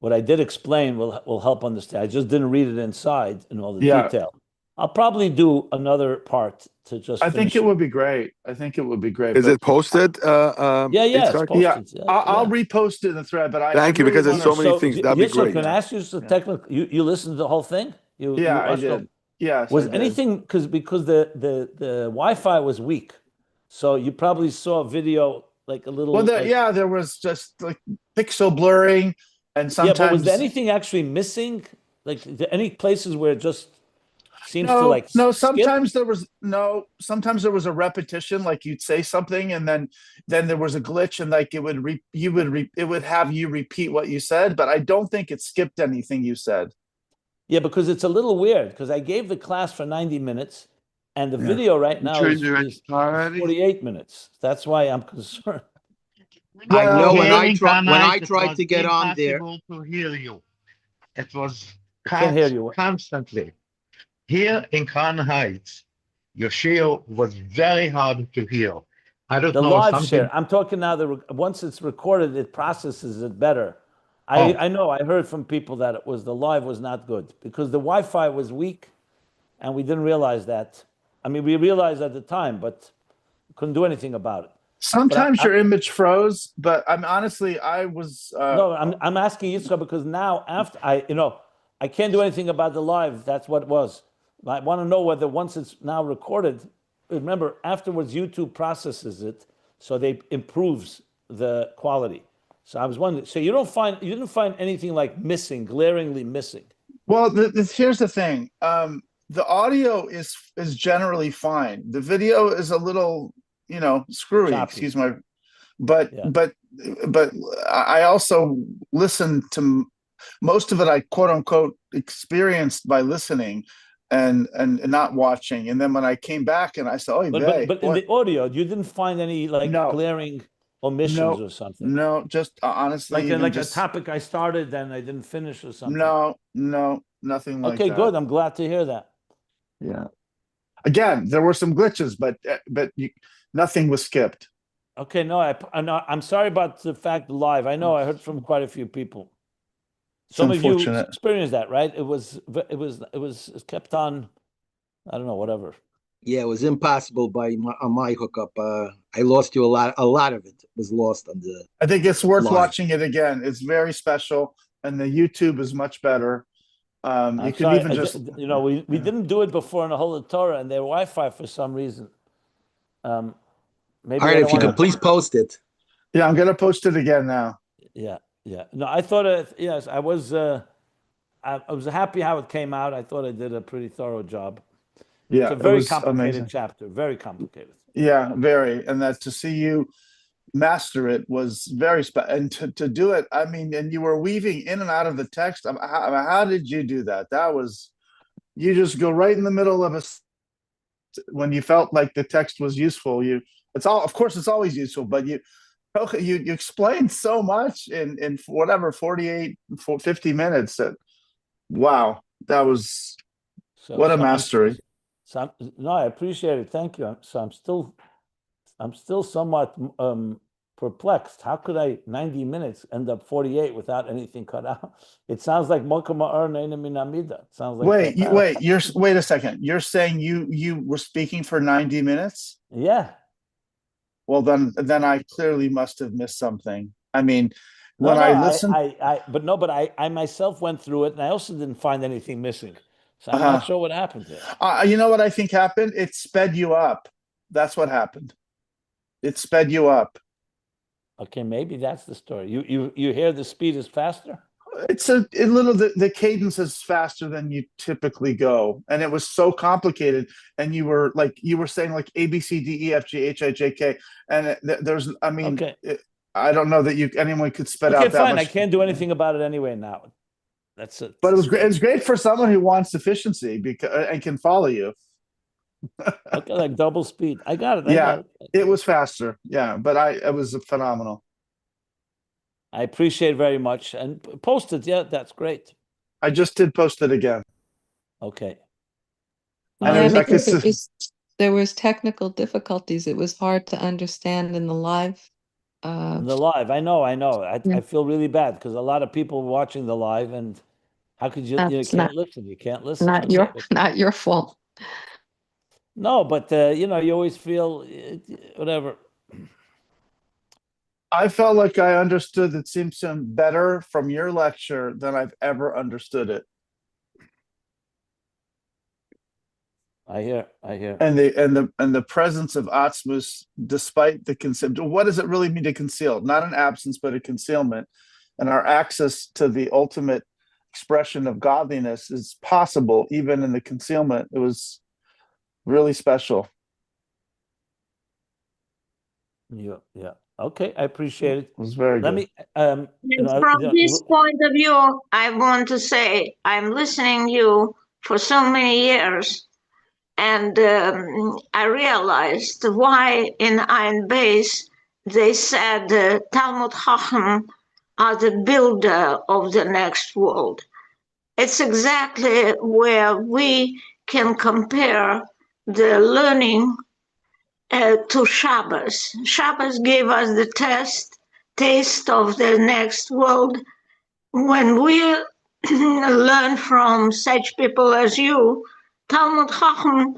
what I did explain will help understand. I just didn't read it inside in all the detail. I'll probably do another part to just. I think it would be great. Is it posted? Yeah, it's posted. Yeah, I'll repost it in the thread. But thank you, because there's so many things. That'd be great. Can I ask you some technical? You listened to the whole thing? I did. Yes. Was anything because the Wi-Fi was weak, so you probably saw a video like a little. Well, there was just like pixel blurring, and sometimes. Yeah, but was there anything actually missing? Like any places where it just seems to like sometimes there was a repetition, like you'd say something and then there was a glitch, and like it would have you repeat what you said, but I don't think it skipped anything you said. Yeah, because it's a little weird, because I gave the class for 90 minutes and the video right now is 48 minutes. That's why I'm concerned. I know when I tried to get on there to hear you. It was can't hear you constantly. Here in Crown Heights, your share was very hard to hear. I don't know. The live share. I'm talking now. Once it's recorded, it processes it better. I know. I heard from people that the live was not good because the Wi-Fi was weak, and we didn't realize that. I mean, we realized at the time, but couldn't do anything about it. Sometimes your image froze, but I was. No, I'm asking Yitzchak because now after I can't do anything about the live. That's what it was. I want to know whether once it's now recorded, remember afterwards YouTube processes it, so they improves the quality. So I was wondering. So you didn't find anything like missing, glaringly missing. Well, here's the thing. The audio is generally fine. The video is a little, screwy. Choppy. Excuse my, but I also listened to most of it. I quote unquote experienced by listening and not watching. And then when I came back and I said, "Oh, but in the audio, you didn't find any glaring omissions or something." No, just honestly, like a topic I started and I didn't finish or something. No, nothing like that. Okay, good. I'm glad to hear that. Yeah. Again, there were some glitches, but nothing was skipped. Okay, I'm sorry about the fact live. I know I heard from quite a few people. Some of you experienced that, right? It was kept on. I don't know, whatever. Yeah, it was impossible on my hookup. I lost you a lot of it was lost on the. I think it's worth watching it again. It's very special, and the YouTube is much better. You I'm could sorry, even just, we didn't do it before in the whole Torah, and their Wi-Fi for some reason. Maybe All they right, don't if you want could please post it. yeah, I'm gonna post it again now. Yeah. No, I thought yes, I was happy how it came out. I thought I did a pretty thorough job. Yeah, It's a it very was complicated amazing. chapter, very complicated. Yeah, very. And that to see you master it was very special. And to do it, I mean, and you were weaving in and out of the text. How did you do that? That was, you just go right in the middle of when you felt like the text was useful. Of course, it's always useful, but you explained so much in whatever 50 minutes that, wow, that was, what a mastery. No, I appreciate it. Thank you. So I'm still somewhat perplexed. How could 90 minutes end up 48 without anything cut out? It sounds like Mokum Ohr Ein Min Amida. It sounds like wait a second. You're saying you were speaking for 90 minutes? Yeah. Well, then I clearly must have missed something. I mean, I listened, but I myself went through it, and I also didn't find anything missing. So I'm not sure what happened there. You know what I think happened? It sped you up. That's what happened. It sped you up. Okay, maybe that's the story. You hear the speed is faster? It's the cadence is faster than you typically go, and it was so complicated. And you were saying like A B C D E F G H I J K, and I don't know that anyone could sped out that fine. much. I can't do anything about it anyway now. That's it. But it was great. It's great for someone who wants efficiency and can follow you. Okay, like double speed. I got it. It was faster. Yeah, but it was phenomenal. I appreciate it very much. And post it. Yeah, that's great. I just did post it again. Okay. There was technical difficulties. It was hard to understand in the live. I know. I feel really bad because a lot of people were watching the live, and how could you can't listen? You can't listen. Not your fault. No, but you always feel whatever. I felt like I understood the Tzimtzum better from your lecture than I've ever understood it. I hear. And the presence of Atzmus, despite the concept, what does it really mean to conceal? Not an absence, but a concealment. And our access to the ultimate expression of godliness is possible even in the concealment. It was really special. Yeah. Okay, I appreciate it. It was very good. From this point of view, I want to say I'm listening to you for so many years, and I realized why in Ein Beis they said Talmud Chacham are the builder of the next world. It's exactly where we can compare the learning to Shabbos. Shabbos gave us the taste of the next world. When we learn from such people as you, Talmud Chacham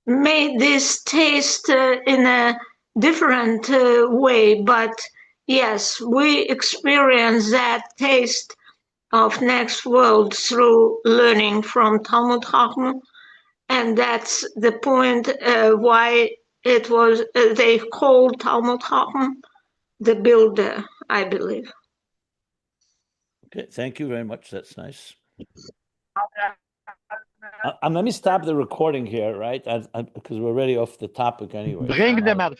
made this taste in a different way, but yes, we experience that taste of next world through learning from Talmud Chacham, and that's the point why it was they called Talmud Chacham the builder, I believe. Okay, thank you very much. That's nice. Let me stop the recording here, right? Because we're already off the topic anyway. Bring them out.